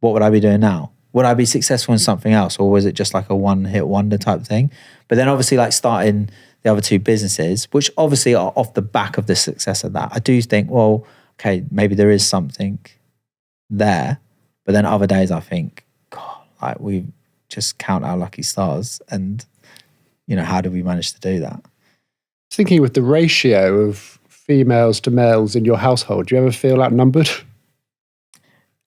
would I be doing now? Would I be successful in something else, or was it just like a one-hit wonder type thing? But then obviously, like, starting the other two businesses, which obviously are off the back of the success of that, I do think, well, okay, maybe there is something there. But then other days I think, God, like, we just count our lucky stars, and how do we manage to do that? Thinking with the ratio of females to males in your household, do you ever feel outnumbered?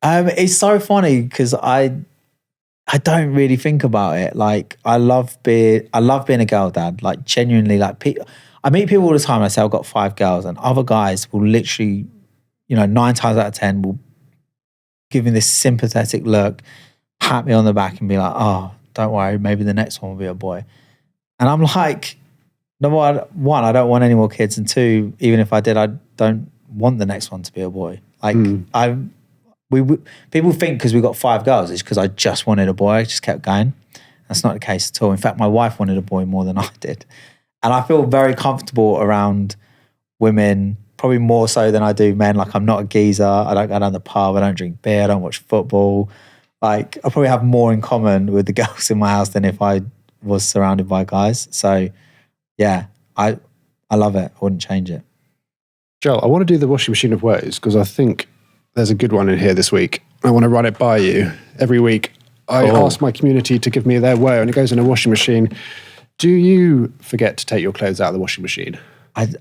It's so funny because I don't really think about it. Like, I love being a girl dad. Like, genuinely, like, I meet people all the time. I say I've got 5 girls, and other guys will literally, 9 times out of 10 will give me this sympathetic look, pat me on the back, and be like, "Oh, don't worry, maybe the next one will be a boy." And I'm like, number one, I don't want any more kids, and 2, even if I did, I don't want the next one to be a boy. Like, people think because we got 5 girls, it's because I just wanted a boy. I just kept going. That's not the case at all. In fact, my wife wanted a boy more than I did. And I feel very comfortable around women, probably more so than I do men. Like, I'm not a geezer. I don't go down the pub. I don't drink beer. I don't watch football. Like I probably have more in common with the girls in my house than if I was surrounded by guys. So yeah, I love it. I wouldn't change it. Joel, I want to do the washing machine of woes because I think there's a good one in here this week. I want to run it by you. Every week I ask my community to give me their woe and it goes in a washing machine. Do you forget to take your clothes out of the washing machine?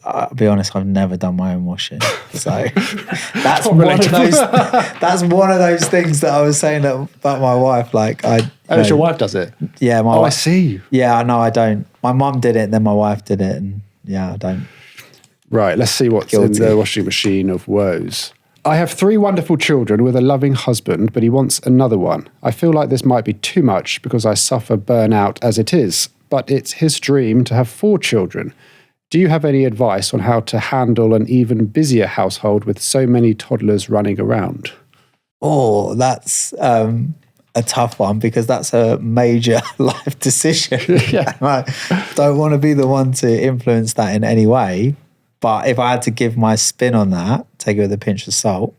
I'll be honest, I've never done my own washing. So that's one of those things that I was saying about my wife. Like your wife does it? Yeah, my wife. I see. Yeah, no, I don't. My mum did it and then my wife did it and yeah, I don't. Right, let's see what's in the washing machine of woes. I have 3 wonderful children with a loving husband, but he wants another one. I feel like this might be too much because I suffer burnout as it is, but it's his dream to have 4 children. Do you have any advice on how to handle an even busier household with so many toddlers running around? Oh, that's a tough one because that's a major life decision. Yeah. I don't want to be the one to influence that in any way. But if I had to give my spin on that, take it with a pinch of salt.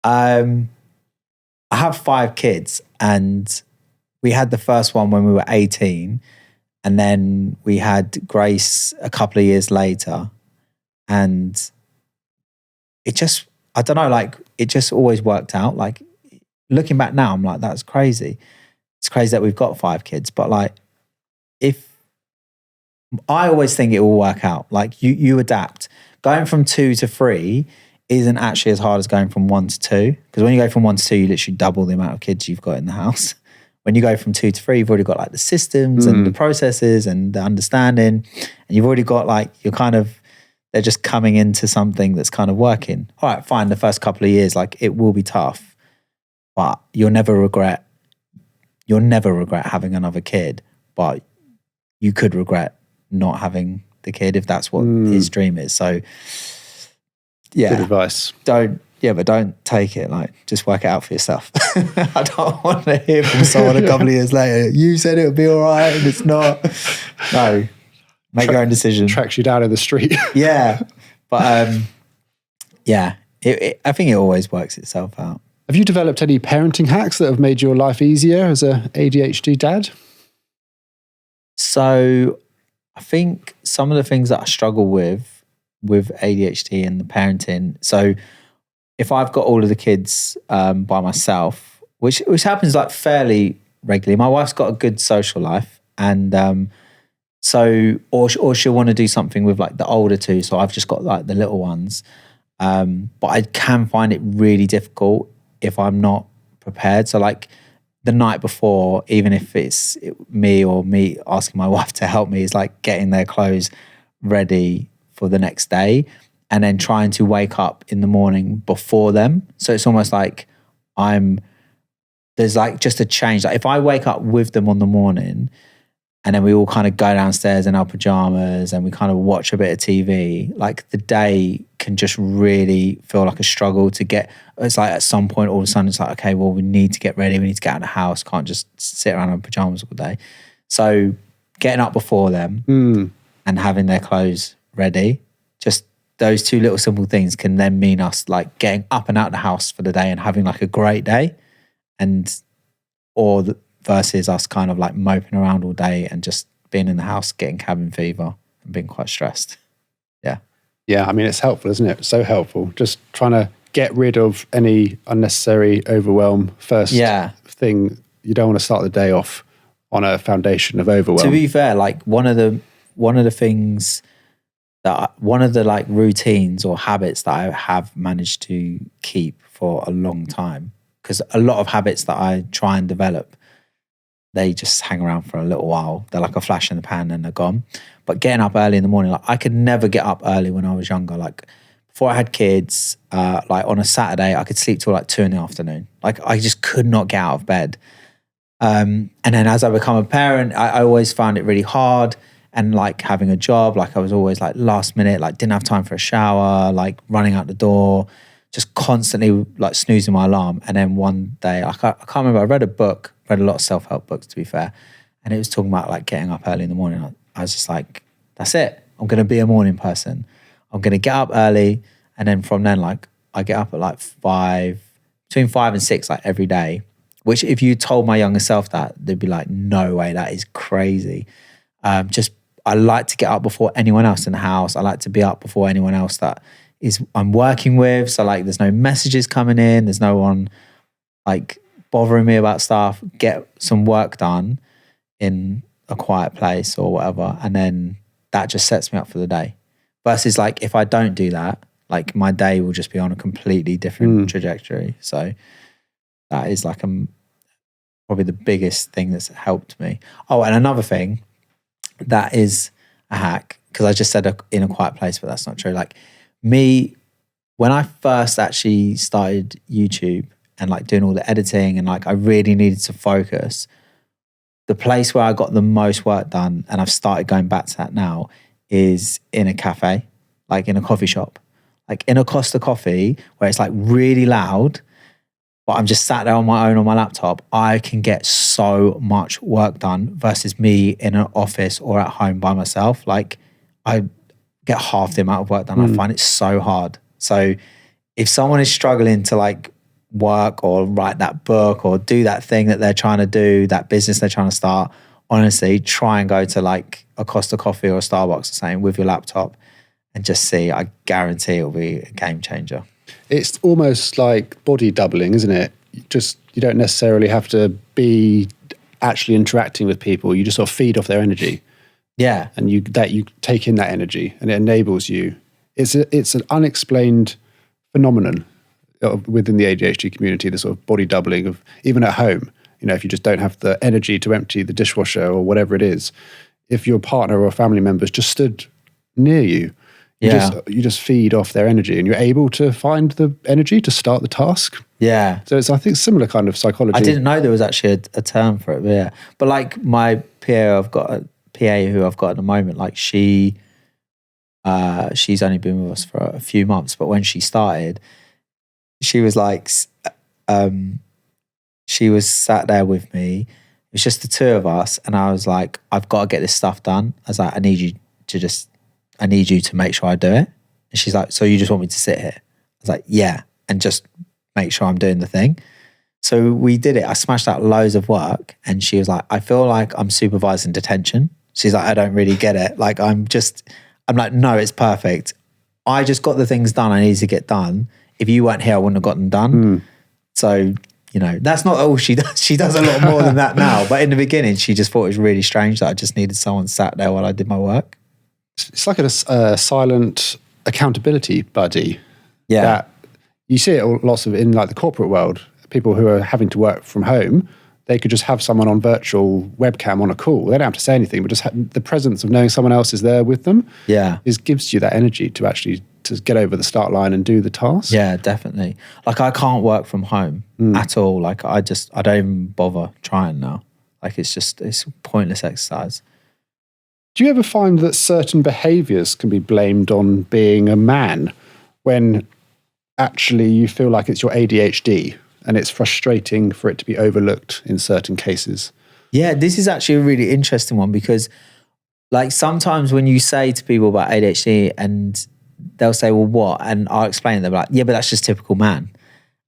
I have 5 kids and we had the first one when we were 18. And then we had Grace a couple of years later. And it just, I don't know, like it just always worked out. Like looking back now, I'm like, that's crazy. It's crazy that we've got 5 kids. But like, I always think it will work out. Like you adapt. Going from 2 to 3 isn't actually as hard as going from 1 to 2. Because when you go from 1 to 2, you literally double the amount of kids you've got in the house. When you go from 2 to 3, you've already got like the systems and the processes and the understanding. And you've already got like, they're just coming into something that's kind of working. All right, fine. The first couple of years, like it will be tough, but you'll never regret having another kid, but you could regret not having the kid if that's what his dream is. So yeah. Good advice. But don't take it. Like, just work it out for yourself. I don't want to hear from someone a couple of years later, you said it would be all right and it's not. No, make your own decision. Tracks you down in the street. Yeah. But yeah, I think it always works itself out. Have you developed any parenting hacks that have made your life easier as a ADHD dad? So I think some of the things that I struggle with ADHD and the parenting. So if I've got all of the kids by myself, which happens like fairly regularly, my wife's got a good social life, and or she'll want to do something with like the older 2, so I've just got like the little ones. But I can find it really difficult if I'm not prepared. So like the night before, even if it's me asking my wife to help me, is like getting their clothes ready for the next day. And then trying to wake up in the morning before them. So it's almost like there's like just a change. Like if I wake up with them on the morning and then we all kind of go downstairs in our pajamas and we kind of watch a bit of TV, like the day can just really feel like a struggle to get. It's like at some point all of a sudden it's like, okay, well, we need to get ready. We need to get out of the house. Can't just sit around in pajamas all day. So getting up before them and having their clothes ready, just those 2 little simple things can then mean us like getting up and out of the house for the day and having like a great day, versus us kind of like moping around all day and just being in the house, getting cabin fever and being quite stressed. Yeah. Yeah, I mean, it's helpful, isn't it? So helpful. Just trying to get rid of any unnecessary overwhelm first thing. You don't want to start the day off on a foundation of overwhelm. To be fair, like one of the things one of the like routines or habits that I have managed to keep for a long time, because a lot of habits that I try and develop, they just hang around for a little while. They're like a flash in the pan and they're gone. But getting up early in the morning, like I could never get up early when I was younger. Like before I had kids, like on a Saturday, I could sleep till like 2 PM. Like I just could not get out of bed. And then as I become a parent, I always found it really hard. And like having a job, like I was always like last minute, like didn't have time for a shower, like running out the door, just constantly like snoozing my alarm. And then one day, I can't remember, I read a lot of self-help books to be fair. And it was talking about like getting up early in the morning. I was just like, that's it. I'm going to be a morning person. I'm going to get up early. And then from then, like I get up at like between 5 and 6, like every day, which if you told my younger self that, they'd be like, no way, that is crazy. I like to get up before anyone else in the house. I like to be up before anyone else that I'm working with. So like there's no messages coming in. There's no one like bothering me about stuff. Get some work done in a quiet place or whatever. And then that just sets me up for the day. Versus like if I don't do that, like my day will just be on a completely different trajectory. So that is like probably the biggest thing that's helped me. Oh, and another thing that is a hack, because I just said in a quiet place, but that's not true. Like me, when I first actually started YouTube and like doing all the editing and like I really needed to focus, the place where I got the most work done, and I've started going back to that now, is in a cafe, like in a coffee shop, like in a Costa Coffee where it's like really loud, but I'm just sat there on my own on my laptop. I can get so much work done versus me in an office or at home by myself. Like I get half the amount of work done. I find it so hard. So if someone is struggling to like work or write that book or do that thing that they're trying to do, that business they're trying to start, honestly, try and go to like a Costa Coffee or a Starbucks or something with your laptop and just see. I guarantee it'll be a game changer. It's almost like body doubling, isn't it? You don't necessarily have to be actually interacting with people. You just sort of feed off their energy. Yeah. And you take in that energy and it enables you. It's an unexplained phenomenon within the ADHD community, the sort of body doubling of even at home. You know, if you just don't have the energy to empty the dishwasher or whatever it is, if your partner or family members just stood near you, you just feed off their energy and you're able to find the energy to start the task. Yeah. So it's, I think, similar kind of psychology. I didn't know there was actually a term for it, but yeah. But like my PA who I've got at the moment, like she's only been with us for a few months, but when she started, she was like, she was sat there with me. It was just the two of us, and I was like, I've got to get this stuff done. I was like, I need you to make sure I do it. And she's like, so you just want me to sit here? I was like, yeah, and just make sure I'm doing the thing. So we did it. I smashed out loads of work, and she was like, I feel like I'm supervising detention. She's like, I don't really get it. Like, I'm like, no, it's perfect. I just got the things done I needed to get done. If you weren't here, I wouldn't have gotten them done. So, you know, that's not all she does. She does a lot more than that now. But in the beginning, she just thought it was really strange that I just needed someone sat there while I did my work. It's like a silent accountability buddy. Yeah. That you see it lots of in like the corporate world. People who are having to work from home, they could just have someone on virtual webcam on a call. They don't have to say anything, but just the presence of knowing someone else is there with them gives you that energy to actually to get over the start line and do the task. Yeah, definitely. Like I can't work from home at all. Like I don't even bother trying now. Like it's pointless exercise. Do you ever find that certain behaviours can be blamed on being a man when actually you feel like it's your ADHD and it's frustrating for it to be overlooked in certain cases? Yeah, this is actually a really interesting one because like sometimes when you say to people about ADHD and they'll say, well, what? And I'll explain it. They're like, yeah, but that's just typical man.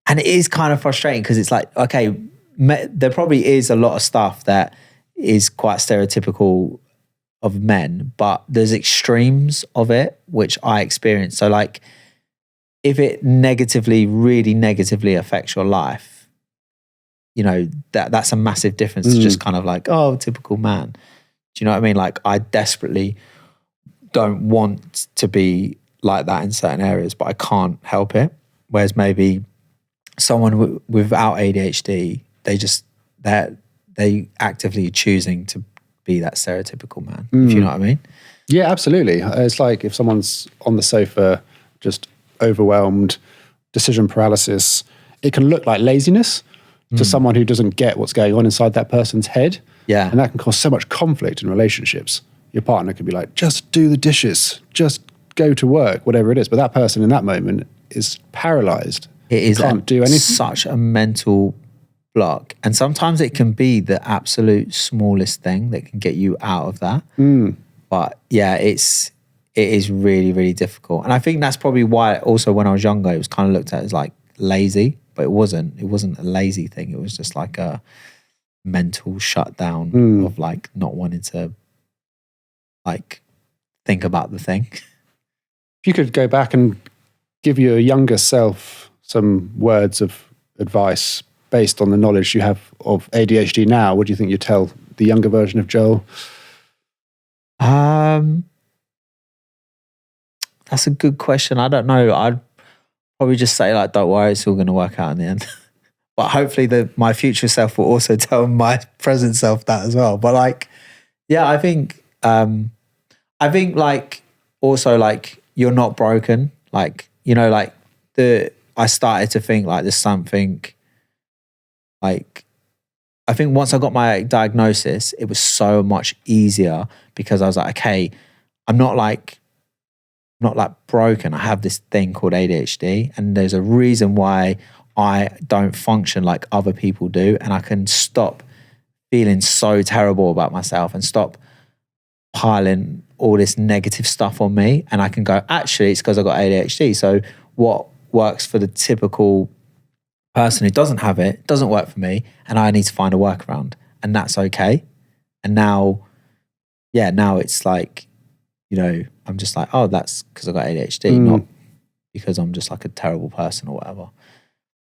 And it is kind of frustrating because it's like, okay, there probably is a lot of stuff that is quite stereotypical of men, but there's extremes of it, which I experience. So like, if it really negatively affects your life, you know, that's a massive difference to just kind of like, oh, typical man. Do you know what I mean? Like I desperately don't want to be like that in certain areas, but I can't help it. Whereas maybe someone without ADHD, they actively choosing to be that stereotypical man, if you know what I mean? Yeah, absolutely. It's like if someone's on the sofa, just overwhelmed, decision paralysis, it can look like laziness to someone who doesn't get what's going on inside that person's head. Yeah. And that can cause so much conflict in relationships. Your partner could be like, just do the dishes, just go to work, whatever it is. But that person in that moment is paralyzed. It is can't do anything. Such a mental block. And sometimes it can be the absolute smallest thing that can get you out of that. But yeah, it is really, really difficult. And I think that's probably why also when I was younger, it was kind of looked at as like lazy, but but it wasn't a lazy thing. It was just like a mental shutdown of like not wanting to like think about the thing. If you could go back and give your younger self some words of advice based on the knowledge you have of ADHD now, what do you think you'd tell the younger version of Joel? That's a good question. I don't know. I'd probably just say like, don't worry, it's all going to work out in the end. But hopefully my future self will also tell my present self that as well. But like, yeah, I think like also like you're not broken. Like, you know, like I started to think like there's something like, I think once I got my diagnosis, it was so much easier because I was like, okay, I'm not like broken. I have this thing called ADHD, and there's a reason why I don't function like other people do, and I can stop feeling so terrible about myself and stop piling all this negative stuff on me, and I can go, actually, it's because I got ADHD. So what works for the typical person who doesn't have it doesn't work for me, and I need to find a workaround, and that's okay. And now it's like, you know, I'm just like, oh, that's because I got ADHD, not because I'm just like a terrible person or whatever.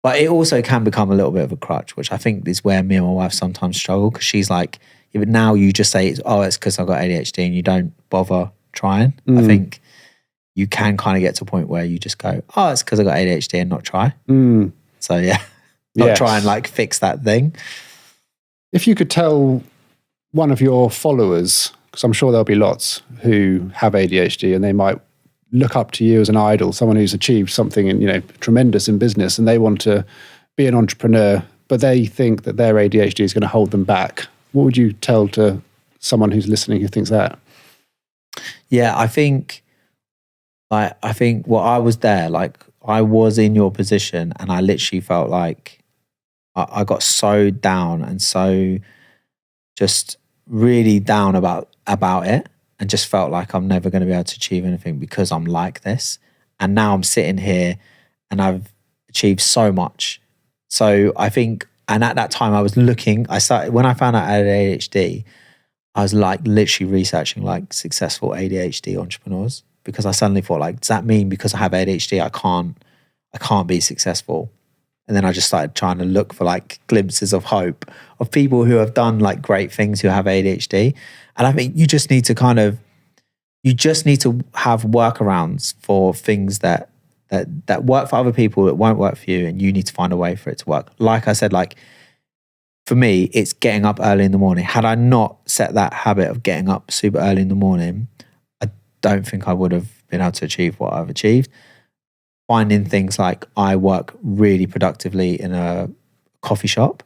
But it also can become a little bit of a crutch, which I think is where me and my wife sometimes struggle, because she's like, yeah, but now you just say, it's because I got ADHD, and you don't bother trying. I think you can kind of get to a point where you just go, oh, it's because I got ADHD, and not try. So yeah, not try and like fix that thing. If you could tell one of your followers, because I'm sure there'll be lots who have ADHD and they might look up to you as an idol, someone who's achieved something tremendous in business, and they want to be an entrepreneur, but they think that their ADHD is going to hold them back. What would you tell to someone who's listening who thinks that? Yeah, I think I was there, like I was in your position, and I literally felt like I got so down and so just really down about it, and just felt like I'm never going to be able to achieve anything because I'm like this. And now I'm sitting here and I've achieved so much. So I think, and at that time when I found out I had ADHD, I was like literally researching like successful ADHD entrepreneurs, because I suddenly thought like, does that mean because I have ADHD, I can't be successful? And then I just started trying to look for like glimpses of hope of people who have done like great things who have ADHD. And I think you just need to have workarounds for things that work for other people, that won't work for you, and you need to find a way for it to work. Like I said, like for me, it's getting up early in the morning. Had I not set that habit of getting up super early in the morning, I don't think I would have been able to achieve what I've achieved. Finding things like I work really productively in a coffee shop.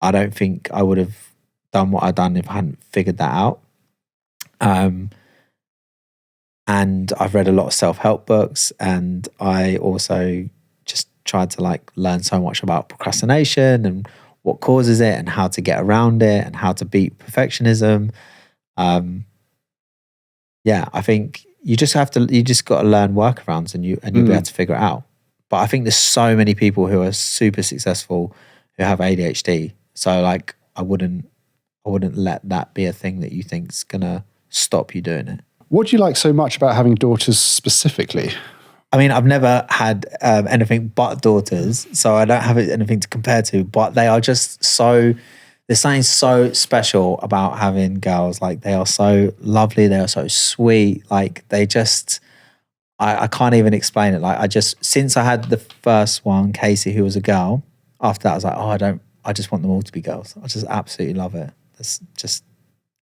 I don't think I would have done what I've done if I hadn't figured that out. And I've read a lot of self-help books, and I also just tried to like learn so much about procrastination and what causes it and how to get around it and how to beat perfectionism. I think you just got to learn workarounds, and you'll be able to figure it out. But I think there's so many people who are super successful who have ADHD. So like, I wouldn't let that be a thing that you think's gonna stop you doing it. What do you like so much about having daughters specifically? I mean, I've never had anything but daughters, so I don't have anything to compare to, but they are just so, there's something so special about having girls. Like, they are so lovely, they are so sweet, like they just, I can't even explain it. Like, since I had the first one, Casey, who was a girl, after that I was like, I just want them all to be girls. I just absolutely love it. It's just,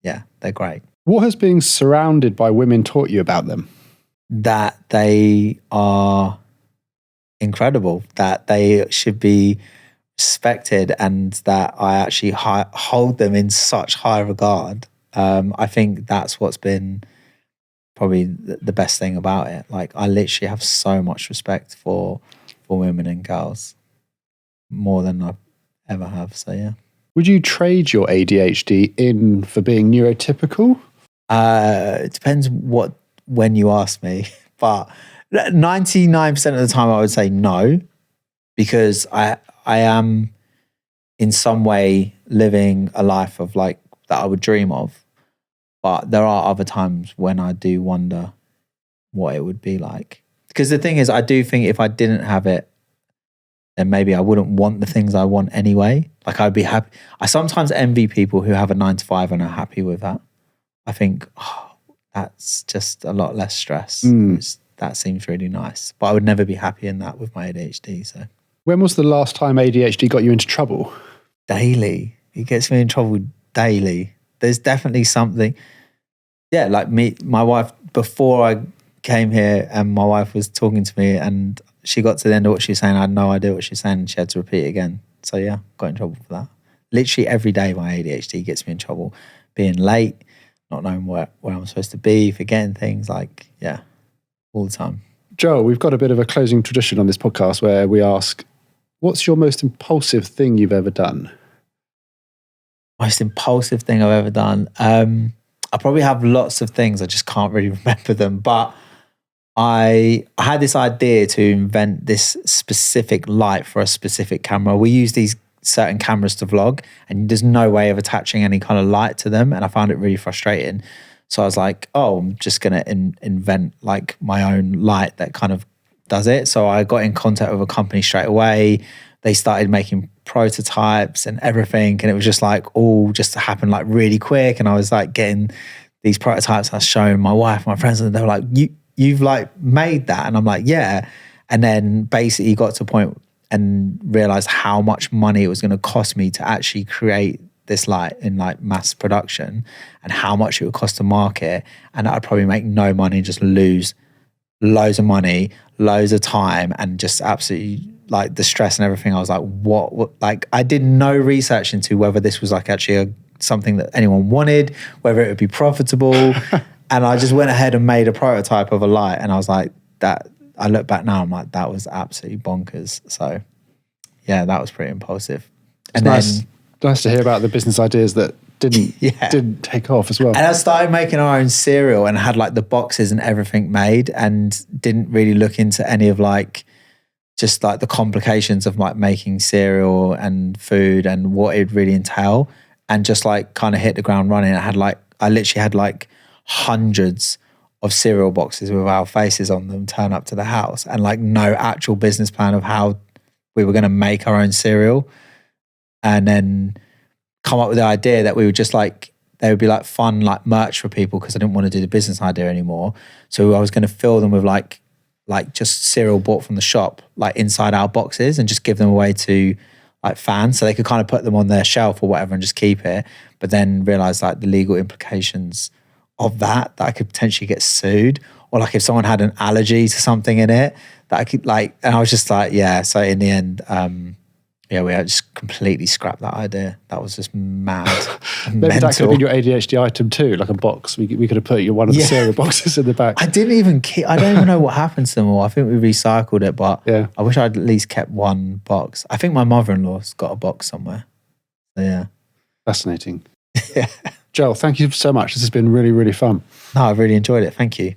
yeah, they're great. What has being surrounded by women taught you about them? That they are incredible, that they should be respected, and that I actually hold them in such high regard. I think that's what's been probably the best thing about it. Like, I literally have so much respect for women and girls, more than I ever have. So yeah. Would you trade your ADHD in for being neurotypical? It depends when you ask me, but 99% of the time I would say no. because I am in some way living a life of like that I would dream of. But there are other times when I do wonder what it would be like. Because the thing is, I do think if I didn't have it, then maybe I wouldn't want the things I want anyway. Like I'd be happy. I sometimes envy people who have a 9 to 5 and are happy with that. I think, that's just a lot less stress. That seems really nice. But I would never be happy in that with my ADHD. So When was the last time ADHD got you into trouble? daily, it gets me in trouble daily. There's definitely something. Yeah, like my wife, before I came here and my wife was talking to me and she got to the end of what she was saying, I had no idea what she was saying and she had to repeat it again. So yeah, got in trouble for that. Literally every day my ADHD gets me in trouble. Being late, not knowing where I'm supposed to be, forgetting things, like, yeah, all the time. Joel, we've got a bit of a closing tradition on this podcast where we ask, what's your most impulsive thing you've ever done? Most impulsive thing I've ever done. I probably have lots of things. I just can't really remember them. But I had this idea to invent this specific light for a specific camera. We use these certain cameras to vlog and there's no way of attaching any kind of light to them. And I found it really frustrating. So I was like, I'm just going to invent like my own light that kind of does it. So I got in contact with a company straight away. They started making prototypes and everything. And it was just like all just happened like really quick. And I was like getting these prototypes. I was showing my wife, my friends, and they were like, you've like made that? And I'm like, yeah. And then basically got to a point and realized how much money it was going to cost me to actually create this light in like mass production and how much it would cost to market. And I'd probably make no money and just lose loads of money, loads of time, and just absolutely like the stress and everything. I was like, what? Like I did no research into whether this was like actually something that anyone wanted, whether it would be profitable. And I just went ahead and made a prototype of a light. And I was like, that, I look back now, I'm like, that was absolutely bonkers. So yeah, that was pretty impulsive. It's nice to hear about the business ideas that didn't take off as well. And I started making our own cereal and had like the boxes and everything made and didn't really look into any of like, just like the complications of like making cereal and food and what it really entail, and just like kind of hit the ground running. I literally had like hundreds of cereal boxes with our faces on them turn up to the house and like no actual business plan of how we were going to make our own cereal, and then come up with the idea that we would just like, they would be like fun like merch for people because I didn't want to do the business idea anymore. So I was going to fill them with like just cereal bought from the shop, like inside our boxes, and just give them away to like fans so they could kind of put them on their shelf or whatever and just keep it. But then realize like the legal implications of that I could potentially get sued, or like if someone had an allergy to something in it that I could like, and I was just like, yeah. So in the end, we had just completely scrapped that idea. That was just mad. Maybe that could have been your ADHD item too, like a box. We could have put one of the cereal boxes in the back. I didn't even keep, I don't even know what happened to them all. I think we recycled it, but yeah. I wish I'd at least kept one box. I think my mother-in-law's got a box somewhere. So yeah. Fascinating. Yeah. Joel, thank you so much. This has been really, really fun. No, I've really enjoyed it. Thank you.